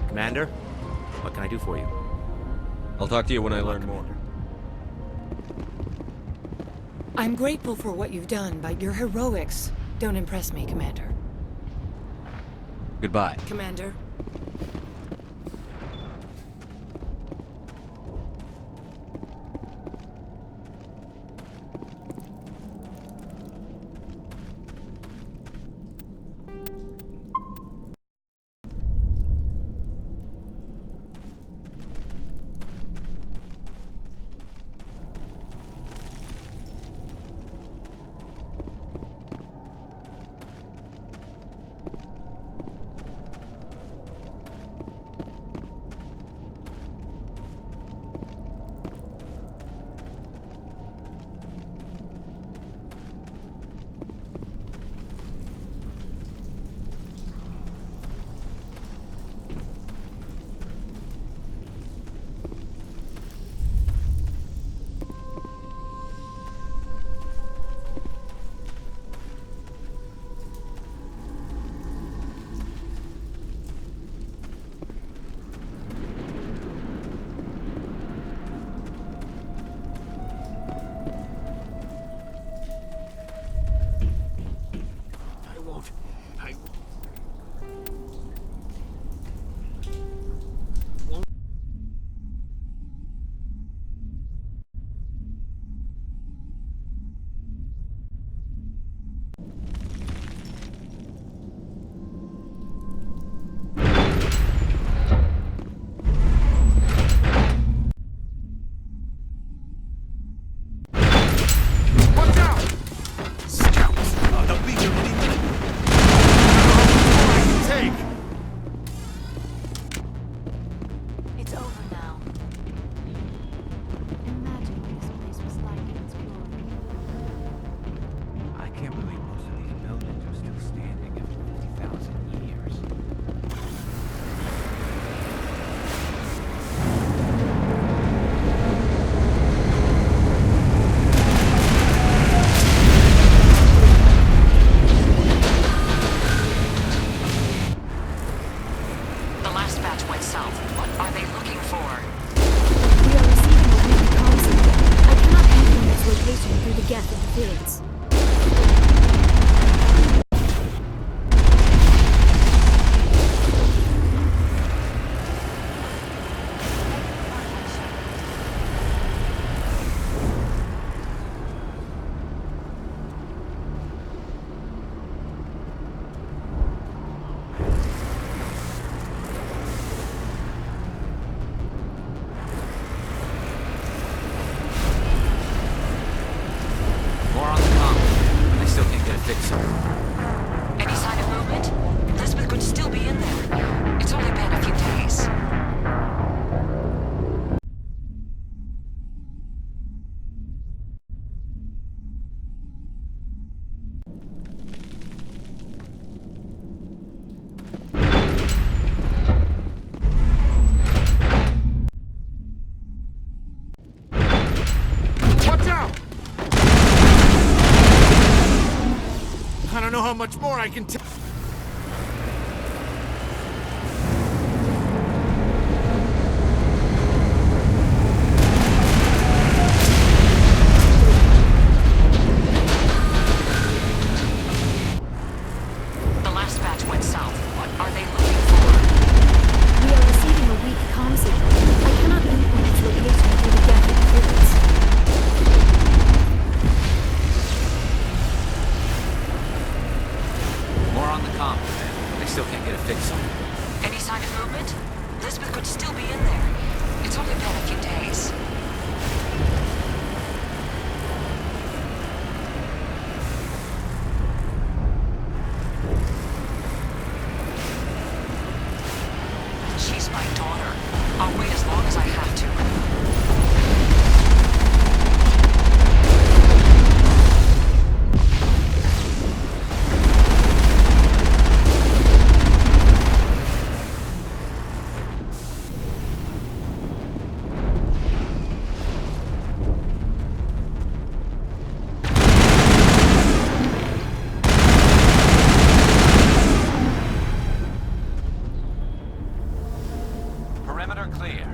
Commander, what can I do for you? I'll talk to you when I learn more. I'm grateful for what you've done, but your heroics don't impress me, Commander. Goodbye. Commander. Any sign of movement? Elizabeth could still be in there. It's only been a few days. Watch out! I don't know how much more I can tell. The last batch went south. What are they looking for? We are receiving a weak comm signal. I cannot pinpoint its location through the gap interference. Any sign of movement? Lisbeth could still be in there. It's only been a few days. She's my daughter. I'll wait as long as I have to. Perimeter clear.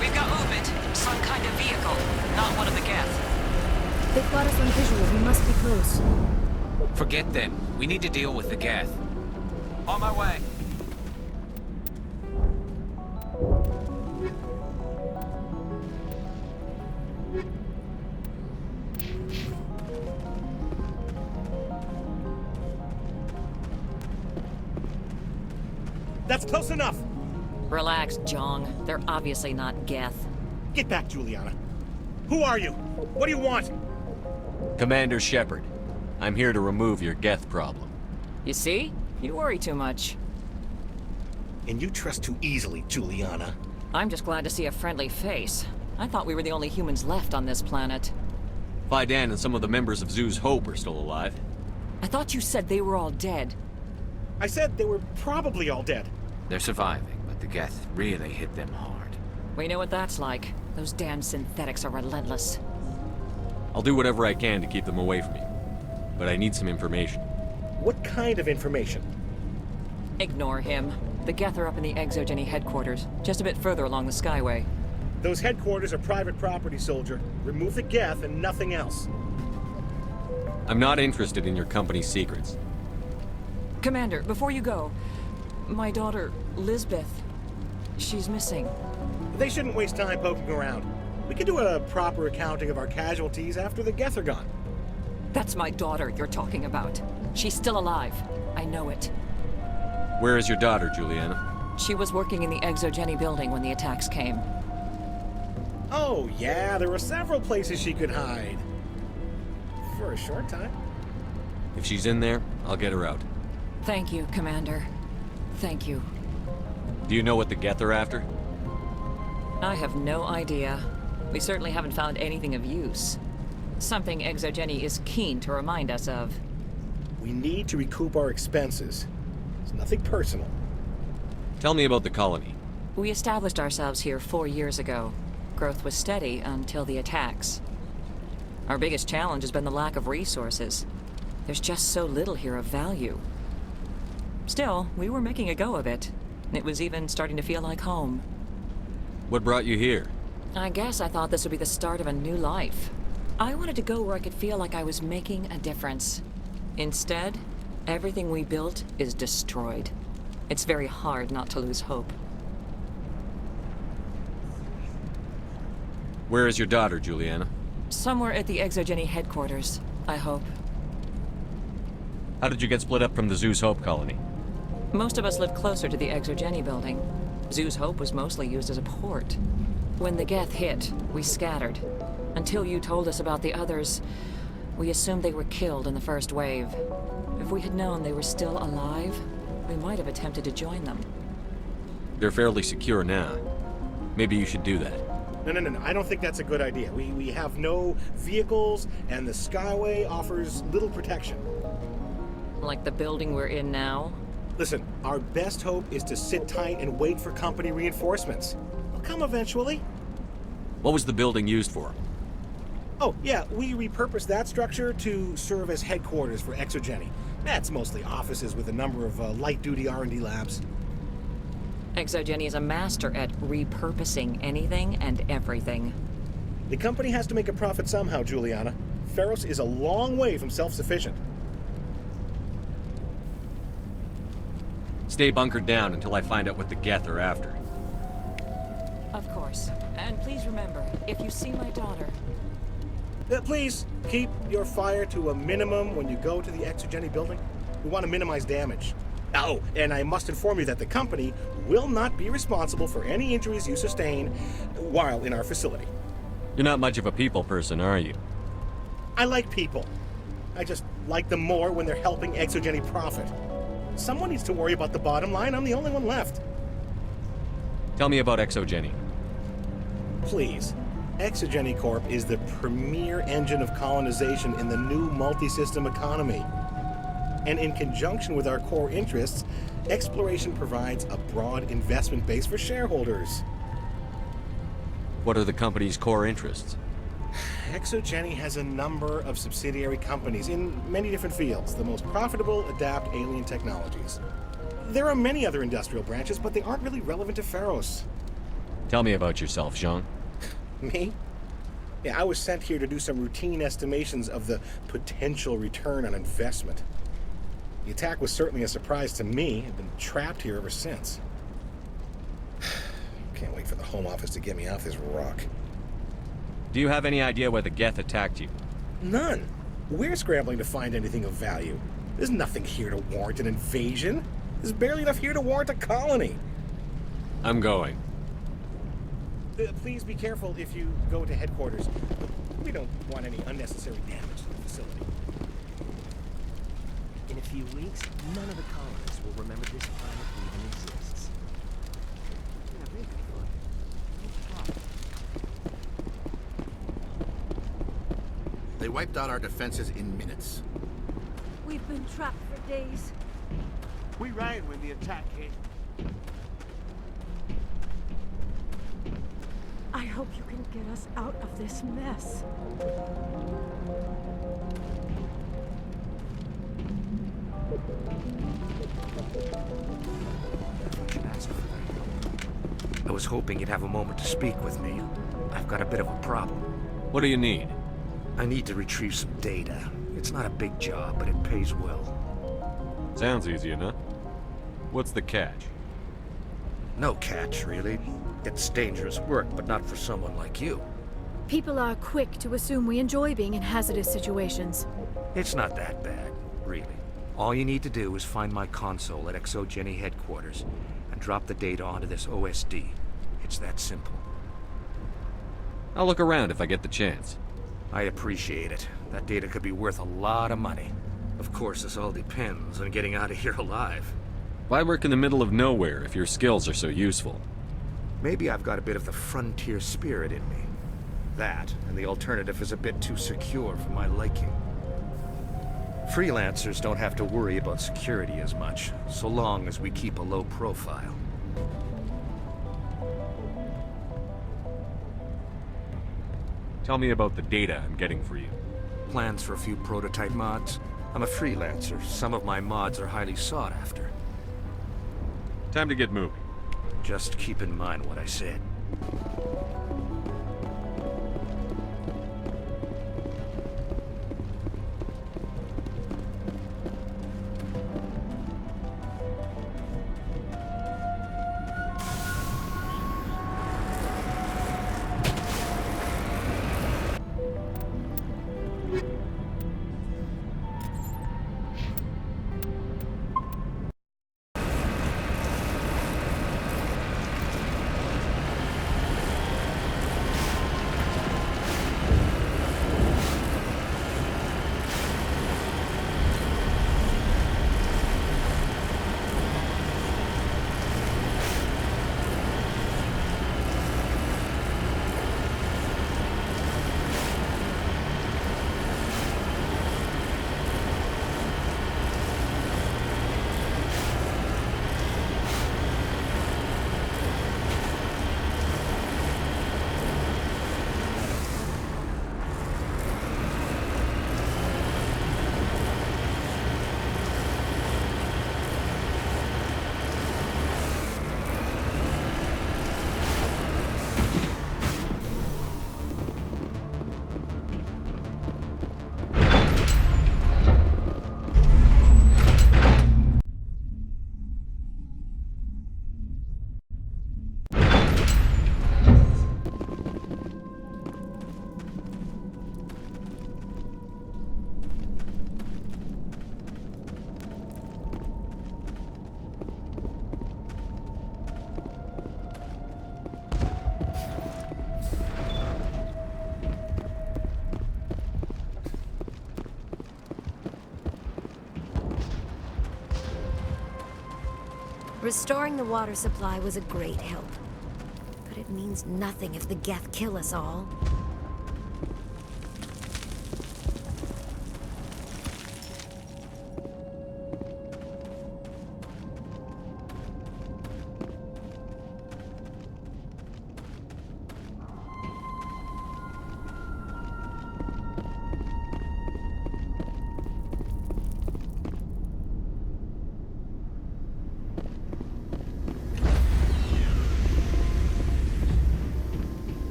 We've got movement. Some kind of vehicle. Not one of the Geth. They've got us on visual. We must be close. Forget them. We need to deal with the Geth. On my way. That's close enough! Relax, Jong. They're obviously not Geth. Get back, Juliana. Who are you? What do you want? Commander Shepard, I'm here to remove your Geth problem. You see? You worry too much. And you trust too easily, Juliana. I'm just glad to see a friendly face. I thought we were the only humans left on this planet. Fidan and some of the members of Zoo's Hope are still alive. I thought you said they were all dead. I said they were probably all dead. They're surviving, but the Geth really hit them hard. We know what that's like. Those damn synthetics are relentless. I'll do whatever I can to keep them away from you. But I need some information. What kind of information? Ignore him. The Geth are up in the Exogeny headquarters, just a bit further along the Skyway. Those headquarters are private property, soldier. Remove the Geth and nothing else. I'm not interested in your company's secrets. Commander, before you go, my daughter, Lisbeth, she's missing. They shouldn't waste time poking around. We can do a proper accounting of our casualties after the Geth are gone. That's my daughter you're talking about. She's still alive. I know it. Where is your daughter, Juliana? She was working in the Exogeny building when the attacks came. Oh, yeah, there were several places she could hide. For a short time. If she's in there, I'll get her out. Thank you, Commander. Thank you. Do you know what the Geth are after? I have no idea. We certainly haven't found anything of use. Something Exogeny is keen to remind us of. We need to recoup our expenses. It's nothing personal. Tell me about the colony. We established ourselves here 4 years ago. Growth was steady until the attacks. Our biggest challenge has been the lack of resources. There's just so little here of value. Still, we were making a go of it. It was even starting to feel like home. What brought you here? I guess I thought this would be the start of a new life. I wanted to go where I could feel like I was making a difference. Instead, everything we built is destroyed. It's very hard not to lose hope. Where is your daughter, Juliana? Somewhere at the Exogeny headquarters, I hope. How did you get split up from the Zeus Hope colony? Most of us lived closer to the Exogeny building. Zeus Hope was mostly used as a port. When the Geth hit, we scattered. Until you told us about the others, we assumed they were killed in the first wave. If we had known they were still alive, we might have attempted to join them. They're fairly secure now. Maybe you should do that. No. I don't think that's a good idea. We have no vehicles, and the Skyway offers little protection. Like the building we're in now? Listen, our best hope is to sit tight and wait for company reinforcements. They'll come eventually. What was the building used for? Oh, yeah, we repurposed that structure to serve as headquarters for Exogeny. That's mostly offices with a number of light-duty R&D labs. Exogeny is a master at repurposing anything and everything. The company has to make a profit somehow, Juliana. Feros is a long way from self-sufficient. Stay bunkered down until I find out what the Geth are after. Of course. And please remember, if you see my daughter... Please, keep your fire to a minimum when you go to the Exogeny building. We want to minimize damage. Oh, and I must inform you that the company will not be responsible for any injuries you sustain while in our facility. You're not much of a people person, are you? I like people. I just like them more when they're helping Exogeny profit. Someone needs to worry about the bottom line. I'm the only one left. Tell me about Exogeny. Please. Exogeny Corp is the premier engine of colonization in the new multi-system economy. And in conjunction with our core interests, exploration provides a broad investment base for shareholders. What are the company's core interests? Exogeny has a number of subsidiary companies in many different fields. The most profitable adapt alien technologies. There are many other industrial branches, but they aren't really relevant to Feros. Tell me about yourself, Jean. Me? Yeah, I was sent here to do some routine estimations of the potential return on investment. The attack was certainly a surprise to me. I've been trapped here ever since. Can't wait for the Home Office to get me off this rock. Do you have any idea why the Geth attacked you? None. We're scrambling to find anything of value. There's nothing here to warrant an invasion. There's barely enough here to warrant a colony. I'm going. Please be careful if you go to headquarters. We don't want any unnecessary damage to the facility. In a few weeks, none of the colonists will remember this planet even exists. They wiped out our defenses in minutes. We've been trapped for days. We ran when the attack hit. I hope you can get us out of this mess. I was hoping you'd have a moment to speak with me. I've got a bit of a problem. What do you need? I need to retrieve some data. It's not a big job, but it pays well. Sounds easy enough. What's the catch? No catch, really. It's dangerous work, but not for someone like you. People are quick to assume we enjoy being in hazardous situations. It's not that bad, really. All you need to do is find my console at Exogeny headquarters and drop the data onto this OSD. It's that simple. I'll look around if I get the chance. I appreciate it. That data could be worth a lot of money. Of course, this all depends on getting out of here alive. Why work in the middle of nowhere if your skills are so useful? Maybe I've got a bit of the frontier spirit in me. That, and the alternative is a bit too secure for my liking. Freelancers don't have to worry about security as much, so long as we keep a low profile. Tell me about the data I'm getting for you. Plans for a few prototype mods? I'm a freelancer. Some of my mods are highly sought after. Time to get moving. Just keep in mind what I said. Restoring the water supply was a great help. But it means nothing if the Geth kill us all.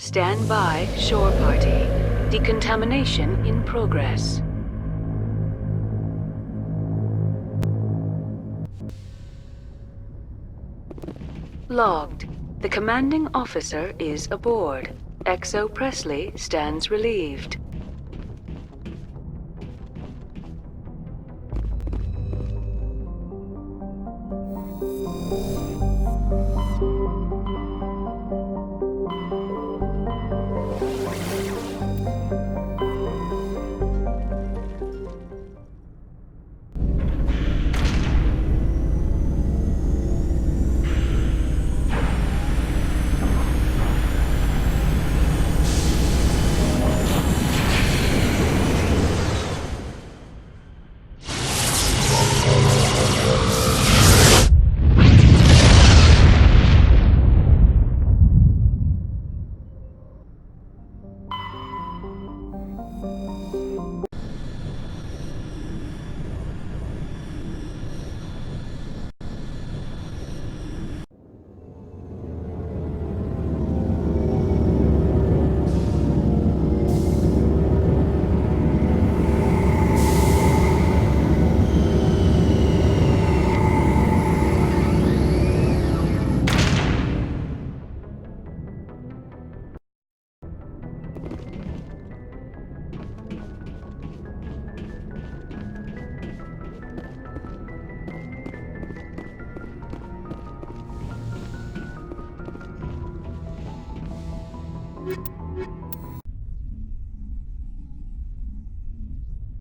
Stand by, shore party. Decontamination in progress. Logged. The commanding officer is aboard. XO Presley stands relieved.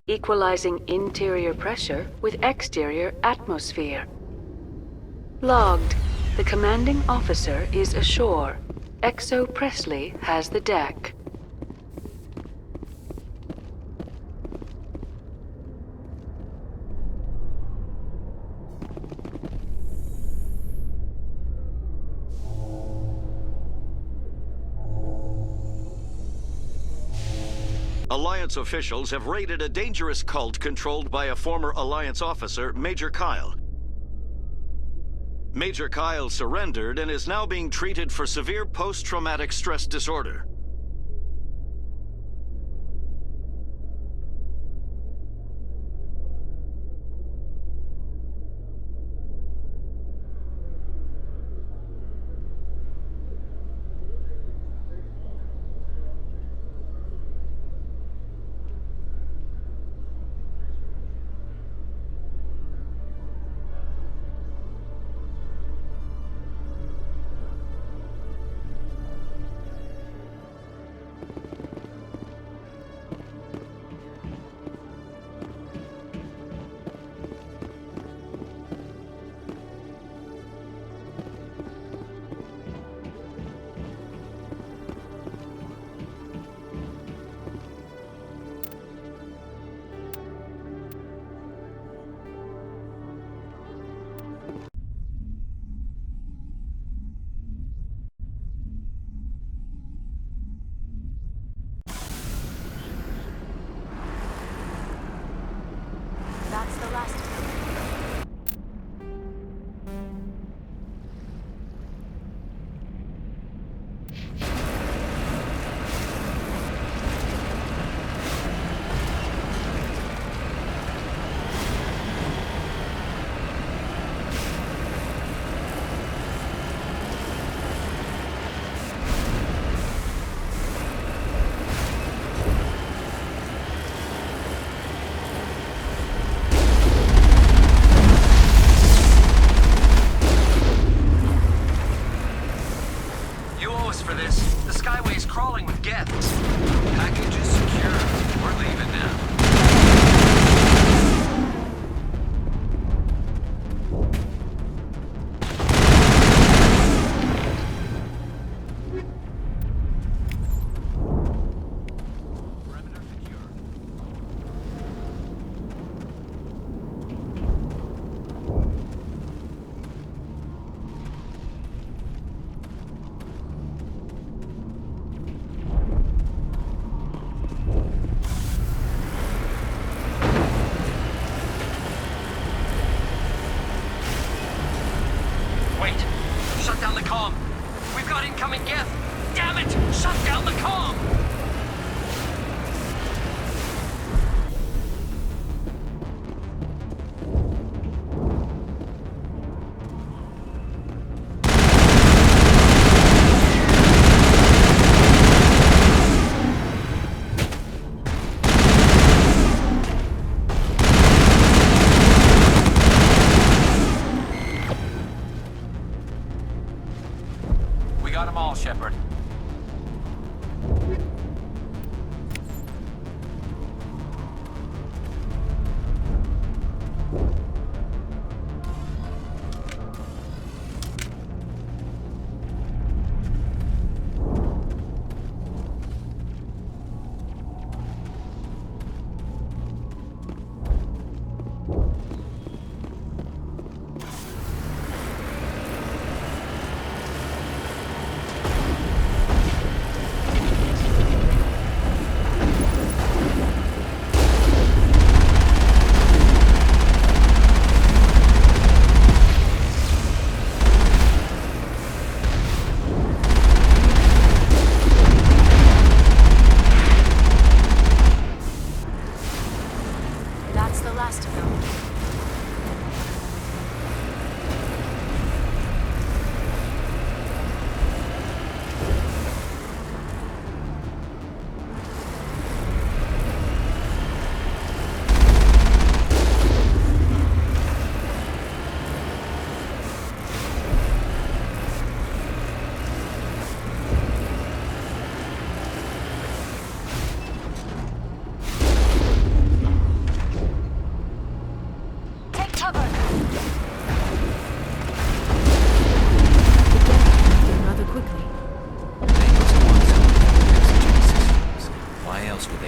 Equalizing interior pressure with exterior atmosphere. Logged. The commanding officer is ashore. XO Presley has the deck. Alliance officials have raided a dangerous cult controlled by a former Alliance officer, Major Kyle. Major Kyle surrendered and is now being treated for severe post-traumatic stress disorder.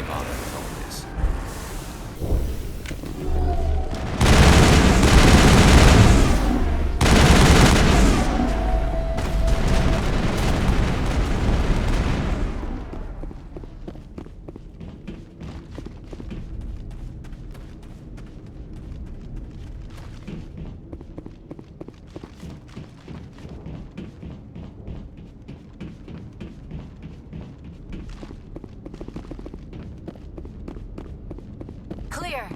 bother knowing this. Clear.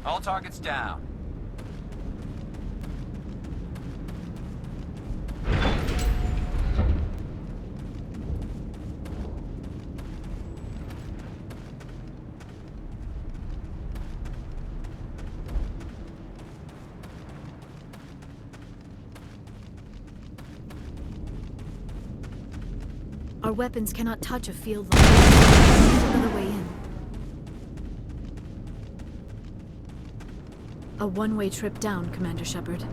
All targets down. Our weapons cannot touch a field like this. We need another way in. A one-way trip down, Commander Shepard.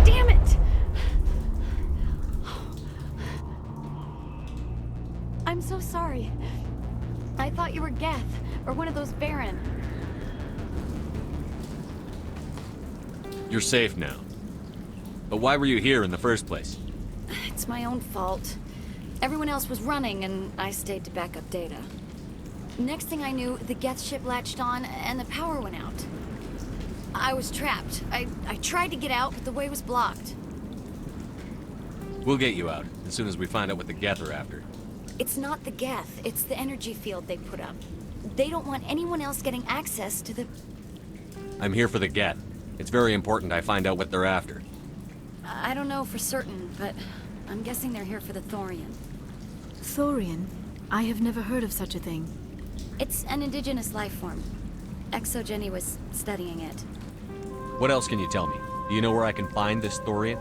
Damn it! I'm so sorry. I thought you were Geth, or one of those Baron. You're safe now. But why were you here in the first place? It's my own fault. Everyone else was running, and I stayed to back up data. Next thing I knew, the Geth ship latched on, and the power went out. I was trapped. I tried to get out, but the way was blocked. We'll get you out, as soon as we find out what the Geth are after. It's not the Geth, it's the energy field they put up. They don't want anyone else getting access to the... I'm here for the Geth. It's very important I find out what they're after. I don't know for certain, but I'm guessing they're here for the Thorian. Thorian? I have never heard of such a thing. It's an indigenous life form. Exogeny was studying it. What else can you tell me? Do you know where I can find this Thorian?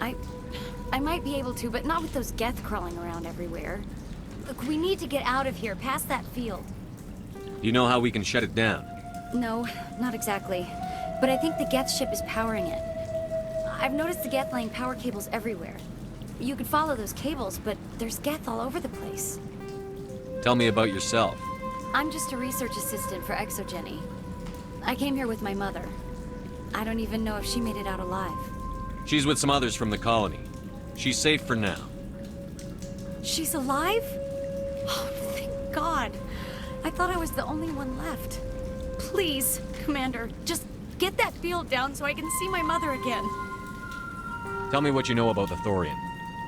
I might be able to, but not with those Geth crawling around everywhere. Look, we need to get out of here, past that field. Do you know how we can shut it down? No, not exactly. But I think the Geth ship is powering it. I've noticed the Geth laying power cables everywhere. You could follow those cables, but there's Geth all over the place. Tell me about yourself. I'm just a research assistant for Exogeny. I came here with my mother. I don't even know if she made it out alive. She's with some others from the colony. She's safe for now. She's alive? Oh, thank God. I thought I was the only one left. Please, Commander, just get that field down so I can see my mother again. Tell me what you know about the Thorian.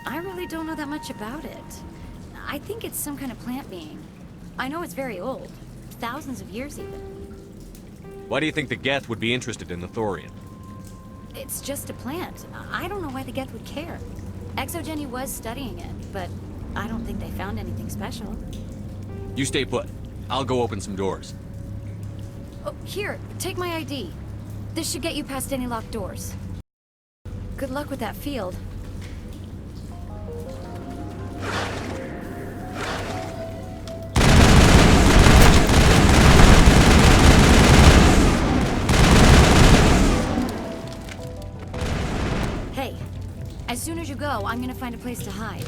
I really don't know that much about it. I think it's some kind of plant being. I know it's very old. Thousands of years even. Why do you think the Geth would be interested in the Thorian? It's just a plant. I don't know why the Geth would care. Exogeny was studying it, but I don't think they found anything special. You stay put. I'll go open some doors. Oh, here, take my ID. This should get you past any locked doors. Good luck with that field. Hey, as soon as you go, I'm gonna find a place to hide.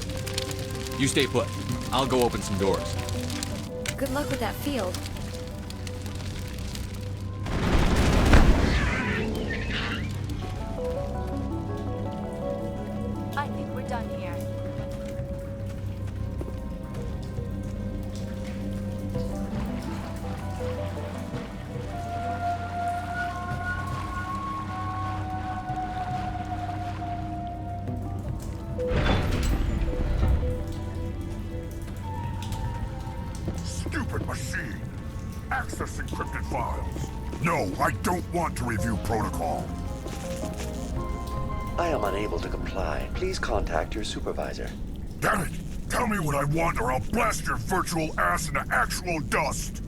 You stay put. I'll go open some doors. Good luck with that field. access encrypted files. No, I don't want to review protocol. I am unable to comply. Please contact your supervisor. Damn it! Tell me what I want or I'll blast your virtual ass into actual dust!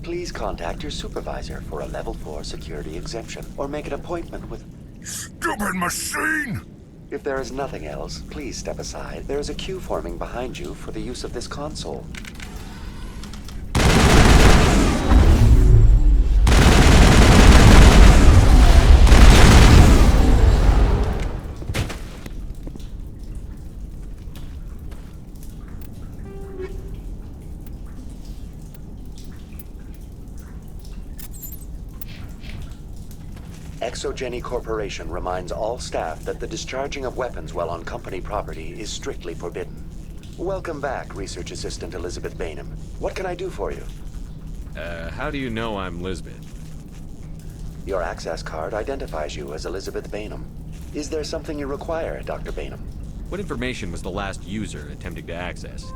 Please contact your supervisor for a level 4 security exemption, or make an appointment with... Stupid machine! If there is nothing else, please step aside. There is a queue forming behind you for the use of this console. Exogeny Corporation reminds all staff that the discharging of weapons while on company property is strictly forbidden. Welcome back, Research Assistant Elizabeth Bainham. What can I do for you? How do you know I'm Lisbeth? Your access card identifies you as Elizabeth Bainham. Is there something you require, Dr. Bainham? What information was the last user attempting to access?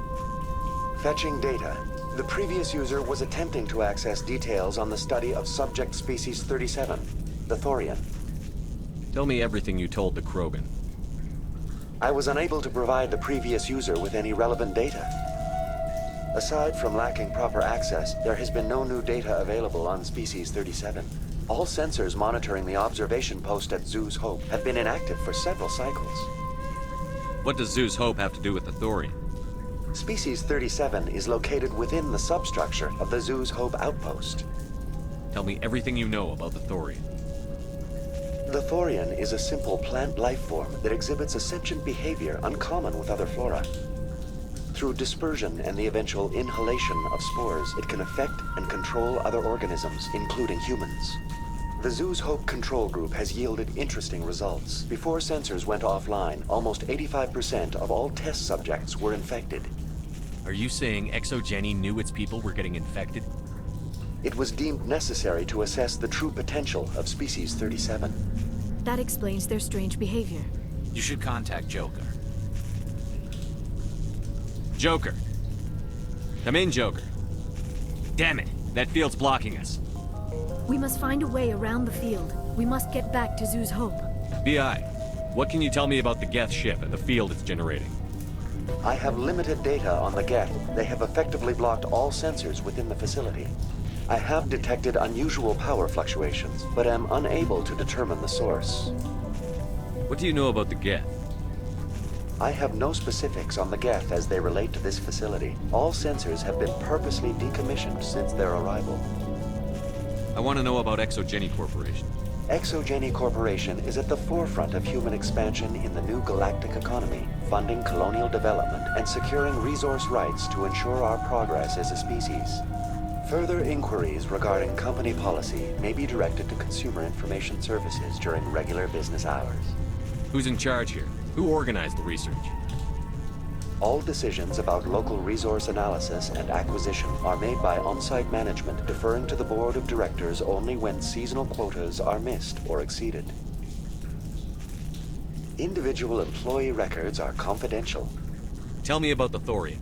Fetching data. The previous user was attempting to access details on the study of subject species 37. The Thorian. Tell me everything you told the Krogan. I was unable to provide the previous user with any relevant data. Aside from lacking proper access, there has been no new data available on Species 37. All sensors monitoring the observation post at Zeus Hope have been inactive for several cycles. What does Zeus Hope have to do with the Thorian? Species 37 is located within the substructure of the Zeus Hope outpost. Tell me everything you know about the Thorian. The Thorian is a simple plant life form that exhibits a sentient behavior uncommon with other flora. Through dispersion and the eventual inhalation of spores, it can affect and control other organisms, including humans. The Zeus Hope control group has yielded interesting results. Before sensors went offline, almost 85% of all test subjects were infected. Are you saying Exogeny knew its people were getting infected? It was deemed necessary to assess the true potential of Species 37. That explains their strange behavior. You should contact Joker. Joker! Come in, Joker. Damn it! That field's blocking us. We must find a way around the field. We must get back to Zeus Hope. B.I., what can you tell me about the Geth ship and the field it's generating? I have limited data on the Geth. They have effectively blocked all sensors within the facility. I have detected unusual power fluctuations, but am unable to determine the source. What do you know about the Geth? I have no specifics on the Geth as they relate to this facility. All sensors have been purposely decommissioned since their arrival. I want to know about Exogeny Corporation. Exogeny Corporation is at the forefront of human expansion in the new galactic economy, funding colonial development and securing resource rights to ensure our progress as a species. Further inquiries regarding company policy may be directed to Consumer Information Services during regular business hours. Who's in charge here? Who organized the research? All decisions about local resource analysis and acquisition are made by on-site management, deferring to the board of directors only when seasonal quotas are missed or exceeded. Individual employee records are confidential. Tell me about the Thorian.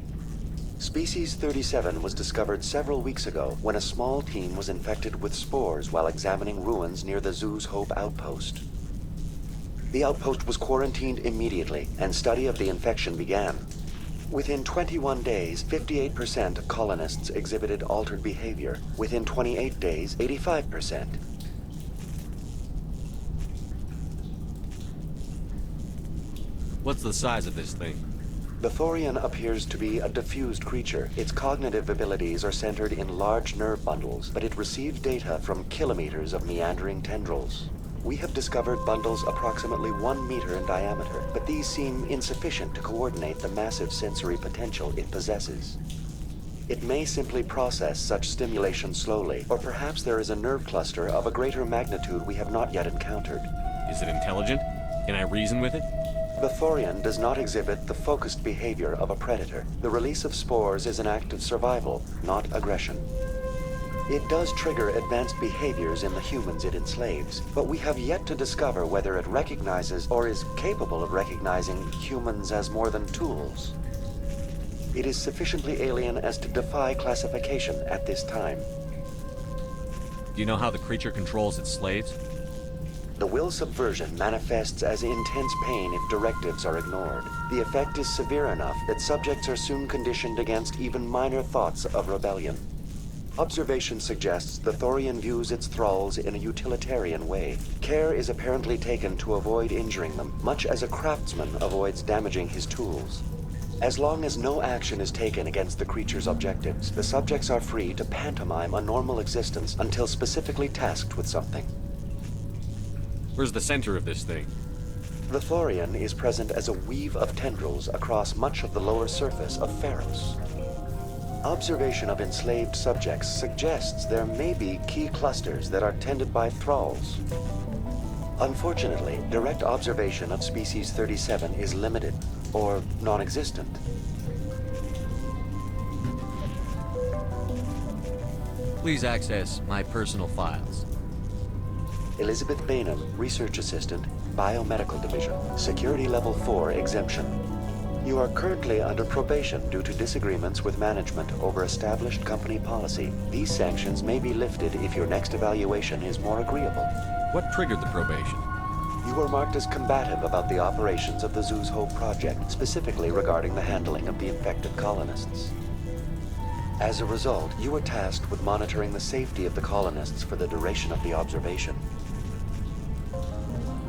Species 37 was discovered several weeks ago when a small team was infected with spores while examining ruins near the Zeus Hope outpost. The outpost was quarantined immediately, and study of the infection began. Within 21 days, 58% of colonists exhibited altered behavior. Within 28 days, 85%. What's the size of this thing? The Thorian appears to be a diffused creature. Its cognitive abilities are centered in large nerve bundles, but it receives data from kilometers of meandering tendrils. We have discovered bundles approximately 1 meter in diameter, but these seem insufficient to coordinate the massive sensory potential it possesses. It may simply process such stimulation slowly, or perhaps there is a nerve cluster of a greater magnitude we have not yet encountered. Is it intelligent? Can I reason with it? The Thorian does not exhibit the focused behavior of a predator. The release of spores is an act of survival, not aggression. It does trigger advanced behaviors in the humans it enslaves, but we have yet to discover whether it recognizes or is capable of recognizing humans as more than tools. It is sufficiently alien as to defy classification at this time. Do you know how the creature controls its slaves? The will subversion manifests as intense pain if directives are ignored. The effect is severe enough that subjects are soon conditioned against even minor thoughts of rebellion. Observation suggests the Thorian views its thralls in a utilitarian way. Care is apparently taken to avoid injuring them, much as a craftsman avoids damaging his tools. As long as no action is taken against the creature's objectives, the subjects are free to pantomime a normal existence until specifically tasked with something. Where's the center of this thing? The Thorian is present as a weave of tendrils across much of the lower surface of Feros. Observation of enslaved subjects suggests there may be key clusters that are tended by thralls. Unfortunately, direct observation of species 37 is limited, or non-existent. Please access my personal files. Elizabeth Bainham, Research Assistant, Biomedical Division, Security Level 4 exemption. You are currently under probation due to disagreements with management over established company policy. These sanctions may be lifted if your next evaluation is more agreeable. What triggered the probation? You were marked as combative about the operations of the Zoo's Hope project, specifically regarding the handling of the infected colonists. As a result, you were tasked with monitoring the safety of the colonists for the duration of the observation.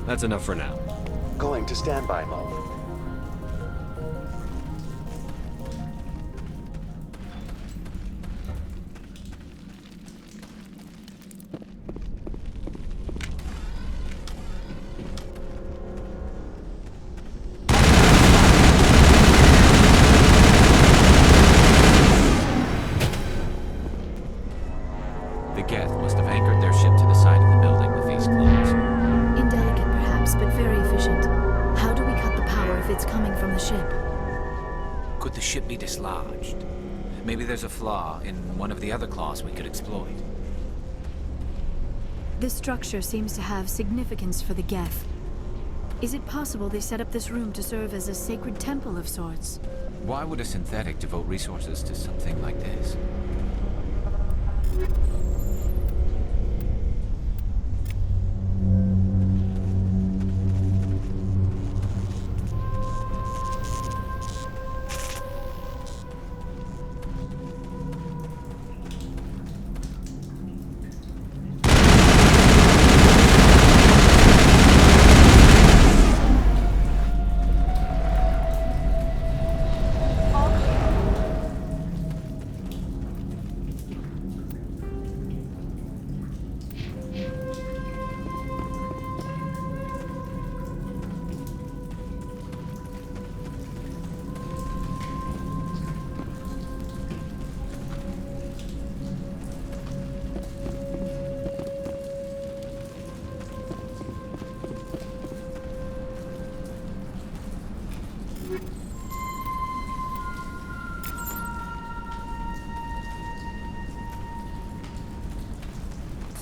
That's enough for now. Going to standby mode. The Geth must have anchored their ship to the side of the building with these closed. Indelicate, perhaps, but very efficient. How do we cut the power if it's coming from the ship? Could the ship be dislodged? Maybe there's a flaw in one of the other claws we could exploit. This structure seems to have significance for the Geth. Is it possible they set up this room to serve as a sacred temple of sorts? Why would a synthetic devote resources to something like this?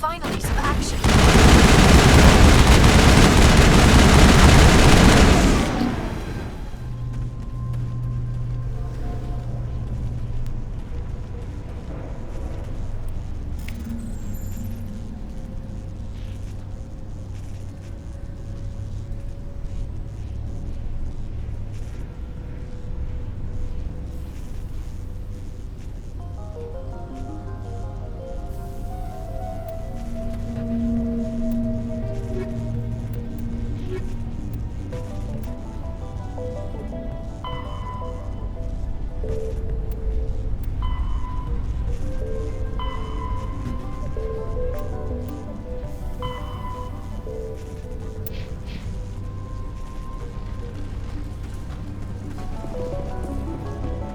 Finally, some action.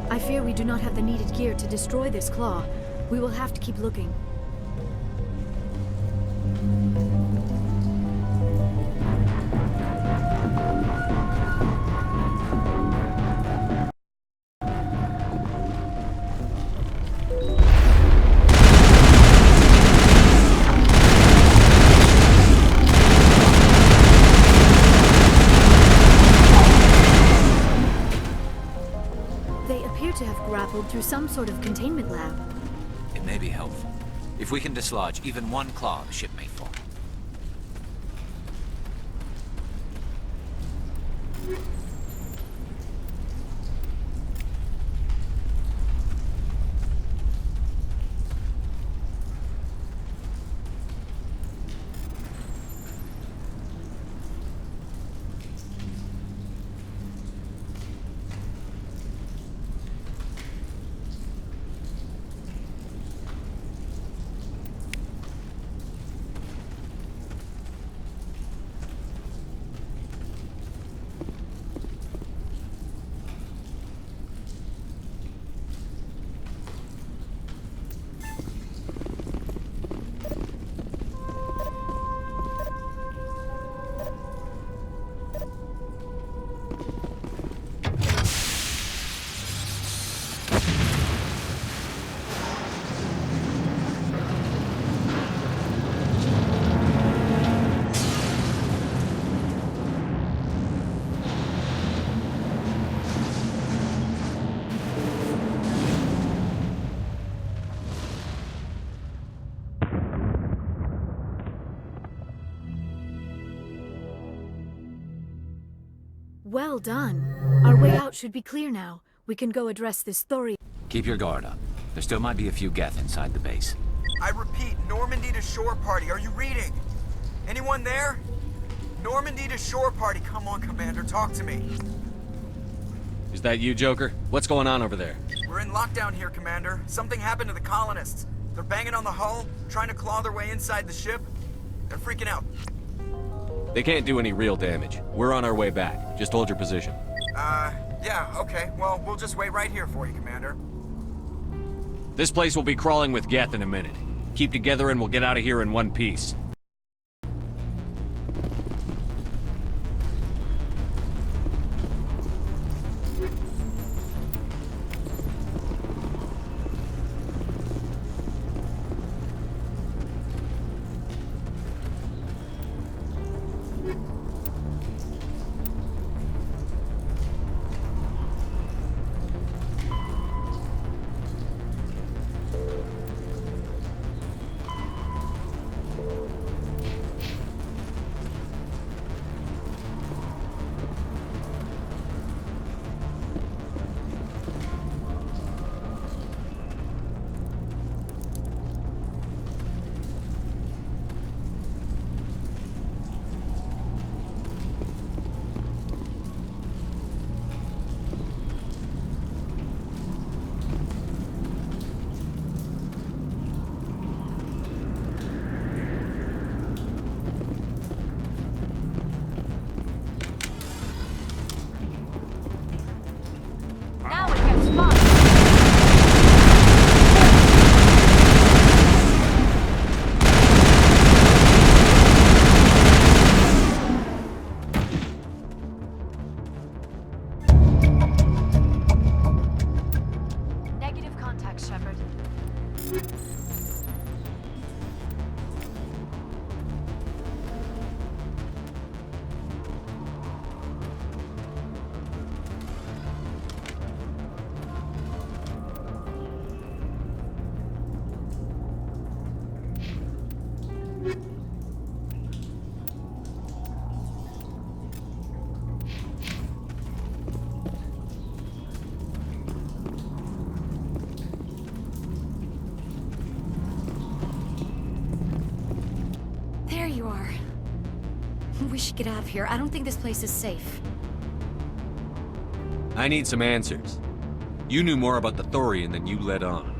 I fear we do not have the needed gear to destroy this claw. We will have to keep looking. They appear to have sort of containment lab. It may be helpful. If we can dislodge even one claw, the ship may fall. Well done. Our way out should be clear now. We can go address this Thorian. Keep your guard up. There still might be a few Geth inside the base. I repeat, Normandy to shore party. Are you reading? Anyone there? Normandy to shore party. Come on, Commander, talk to me. Is that you, Joker? What's going on over there? We're in lockdown here, Commander. Something happened to the colonists. They're banging on the hull, trying to claw their way inside the ship. They're freaking out. They can't do any real damage. We're on our way back. Just hold your position. Yeah, okay. Well, we'll just wait right here for you, Commander. This place will be crawling with Geth in a minute. Keep together and we'll get out of here in one piece. Now we have spot. Negative contact, Shepard. There you are. We should get out of here. I don't think this place is safe. I need some answers. You knew more about the Thorian than you let on.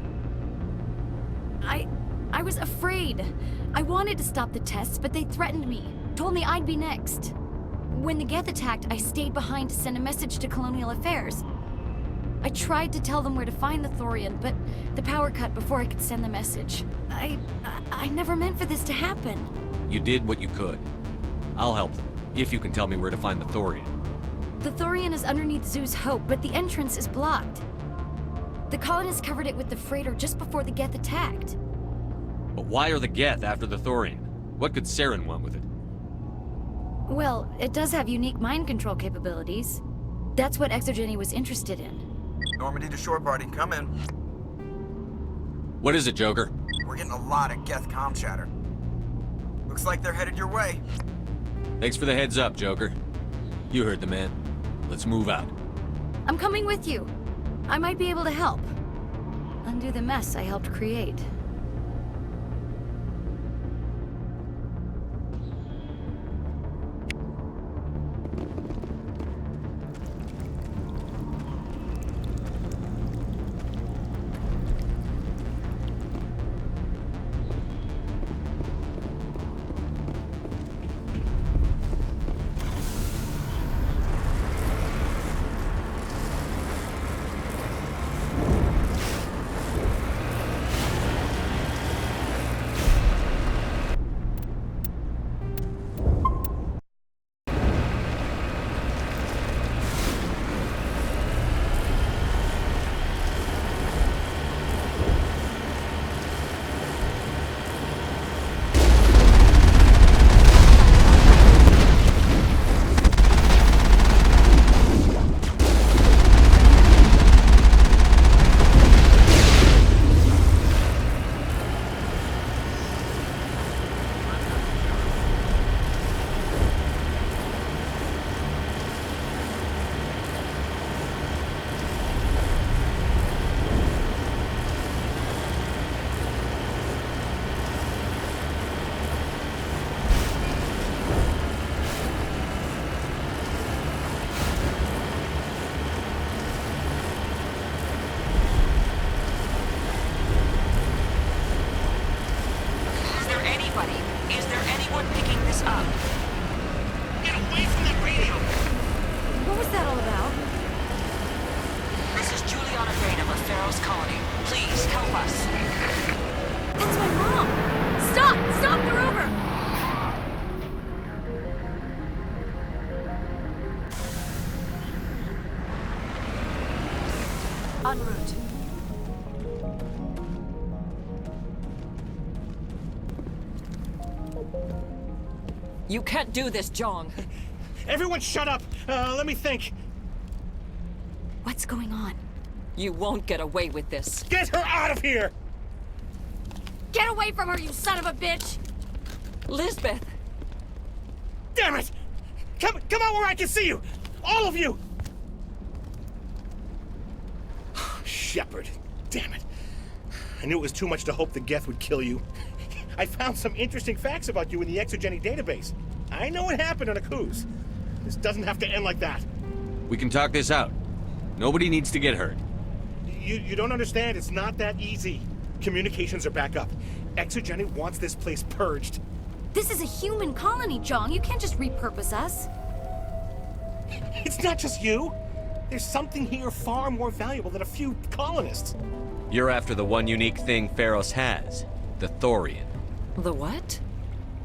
I was afraid. I wanted to stop the tests, but they threatened me. Told me I'd be next. When the Geth attacked, I stayed behind to send a message to Colonial Affairs. I tried to tell them where to find the Thorian, but the power cut before I could send the message. I never meant for this to happen. You did what you could. I'll help them, if you can tell me where to find the Thorian. The Thorian is underneath Zoo's Hope, but the entrance is blocked. The colonists covered it with the freighter just before the Geth attacked. But why are the Geth after the Thorian? What could Saren want with it? Well, it does have unique mind control capabilities. That's what Exogeny was interested in. Normandy to shore party, come in. What is it, Joker? We're getting a lot of Geth comm chatter. Looks like they're headed your way. Thanks for the heads up, Joker. You heard the man. Let's move out. I'm coming with you. I might be able to help. Undo the mess I helped create. Fero's colony. Please, help us. That's my mom! Stop! Stop! They're over! En route. You can't do this, Jong. Everyone shut up! Let me think. What's going on? You won't get away with this. Get her out of here! Get away from her, you son of a bitch! Lisbeth! Damn it! Come out where I can see you! All of you! Shepard, damn it. I knew it was too much to hope the Geth would kill you. I found some interesting facts about you in the Exogeny database. I know it happened on a cruise. This doesn't have to end like that. We can talk this out. Nobody needs to get hurt. You don't understand. It's not that easy. Communications are back up. Exogeny wants this place purged. This is a human colony, Jong. You can't just repurpose us. It's not just you. There's something here far more valuable than a few colonists. You're after the one unique thing Feros has. The Thorian. The what?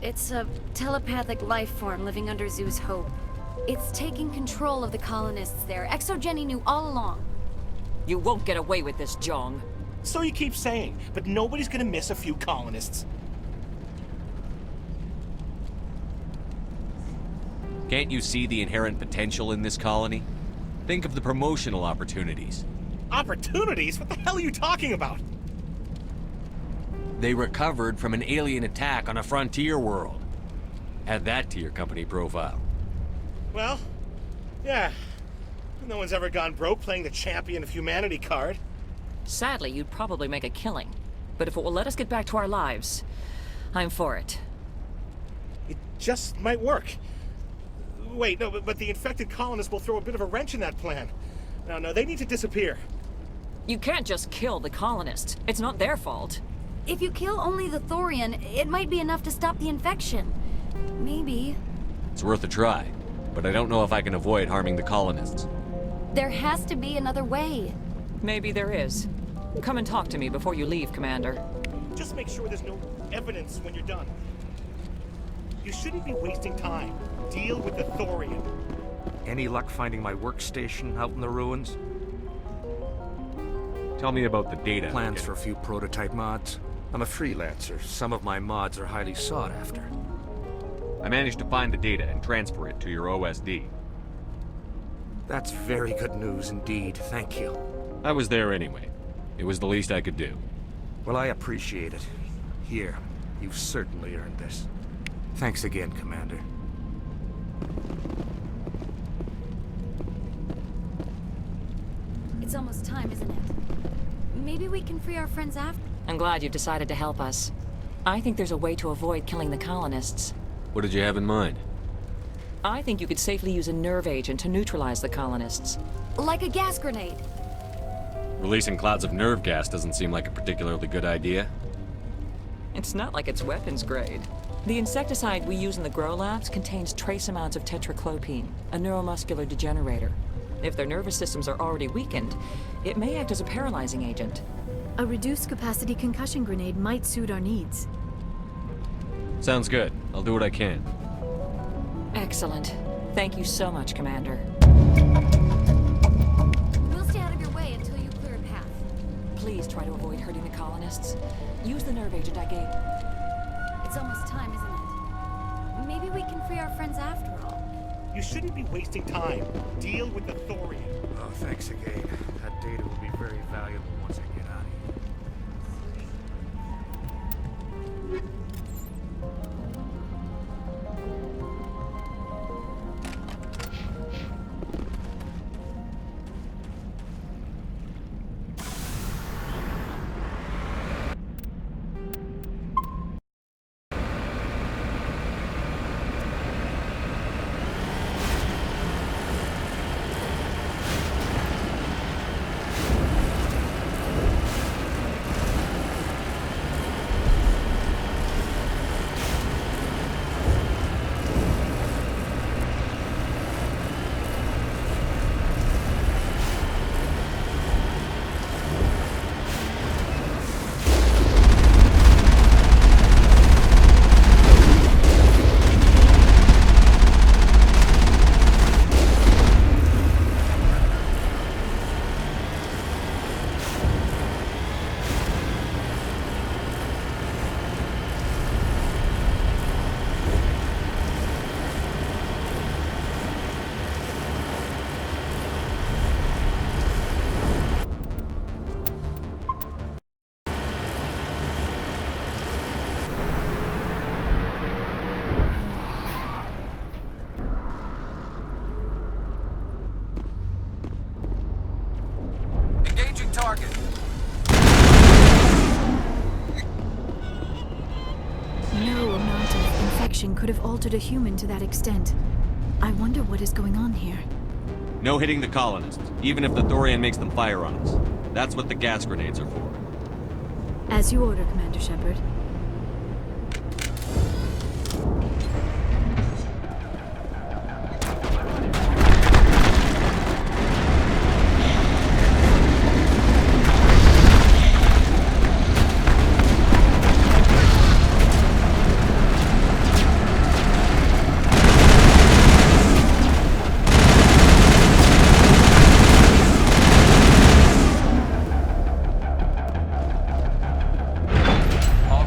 It's a telepathic life form living under Zoo's Hope. It's taking control of the colonists there. Exogeny knew all along. You won't get away with this, Jong. So you keep saying, but nobody's gonna miss a few colonists. Can't you see the inherent potential in this colony? Think of the promotional opportunities. Opportunities? What the hell are you talking about? They recovered from an alien attack on a frontier world. Add that to your company profile. Well, yeah. No one's ever gone broke playing the champion of humanity card. Sadly, you'd probably make a killing. But if it will let us get back to our lives, I'm for it. It just might work. Wait, no, but the infected colonists will throw a bit of a wrench in that plan. No, they need to disappear. You can't just kill the colonists. It's not their fault. If you kill only the Thorian, it might be enough to stop the infection. Maybe. It's worth a try, but I don't know if I can avoid harming the colonists. There has to be another way. Maybe there is. Come and talk to me before you leave, Commander. Just make sure there's no evidence when you're done. You shouldn't be wasting time. Deal with the Thorian. Any luck finding my workstation out in the ruins? Tell me about the data. Plans for a few prototype mods. I'm a freelancer. Some of my mods are highly sought after. I managed to find the data and transfer it to your OSD. That's very good news indeed. Thank you. I was there anyway. It was the least I could do. Well, I appreciate it. Here, you've certainly earned this. Thanks again, Commander. It's almost time, isn't it? Maybe we can free our friends after. I'm glad you've decided to help us. I think there's a way to avoid killing the colonists. What did you have in mind? I think you could safely use a nerve agent to neutralize the colonists. Like a gas grenade. Releasing clouds of nerve gas doesn't seem like a particularly good idea. It's not like it's weapons grade. The insecticide we use in the grow labs contains trace amounts of tetraclopine, a neuromuscular degenerator. If their nervous systems are already weakened, it may act as a paralyzing agent. A reduced capacity concussion grenade might suit our needs. Sounds good. I'll do what I can. Excellent. Thank you so much, Commander. We'll stay out of your way until you clear a path. Please try to avoid hurting the colonists. Use the nerve agent I gave. It's almost time, isn't it? Maybe we can free our friends after all. You shouldn't be wasting time. Deal with the thorium. Oh, thanks again. That data will be very valuable once I get out of here. target. No amount of infection could have altered a human to that extent. I wonder what is going on here. No hitting the colonists, even if the Thorian makes them fire on us. That's what the gas grenades are for. As you order, Commander Shepard. All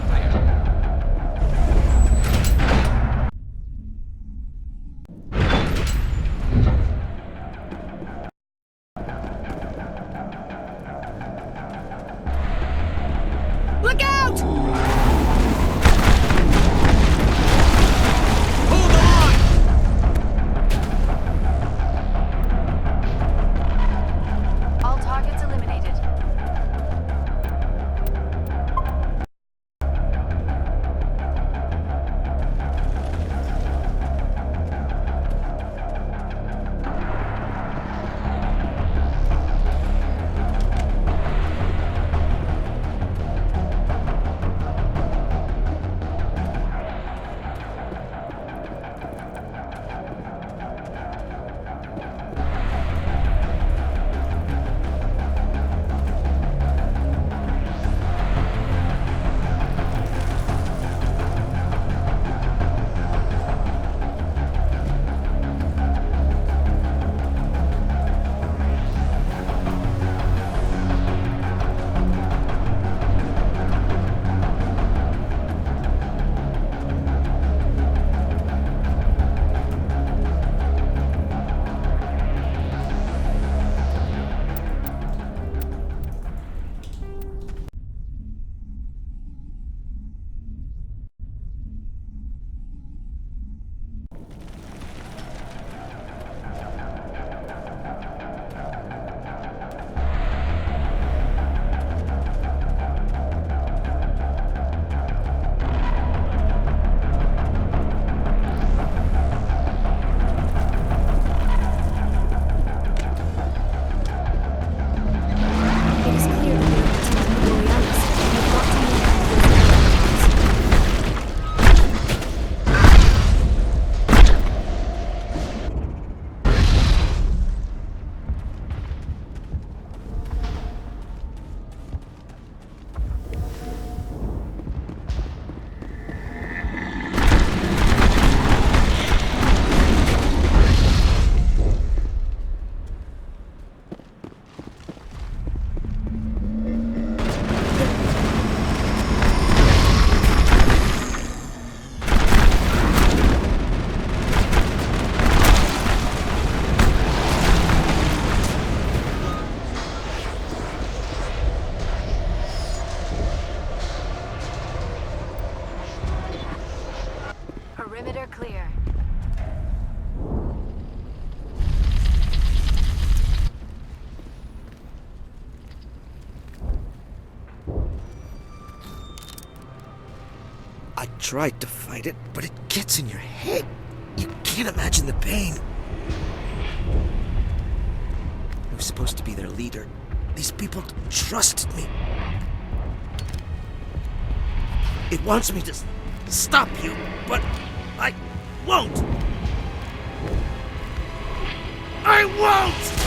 clear. I tried to fight it, but it gets in your head. You can't imagine the pain. I was supposed to be their leader. These people trusted me. It wants me to stop you, but I won't. I won't!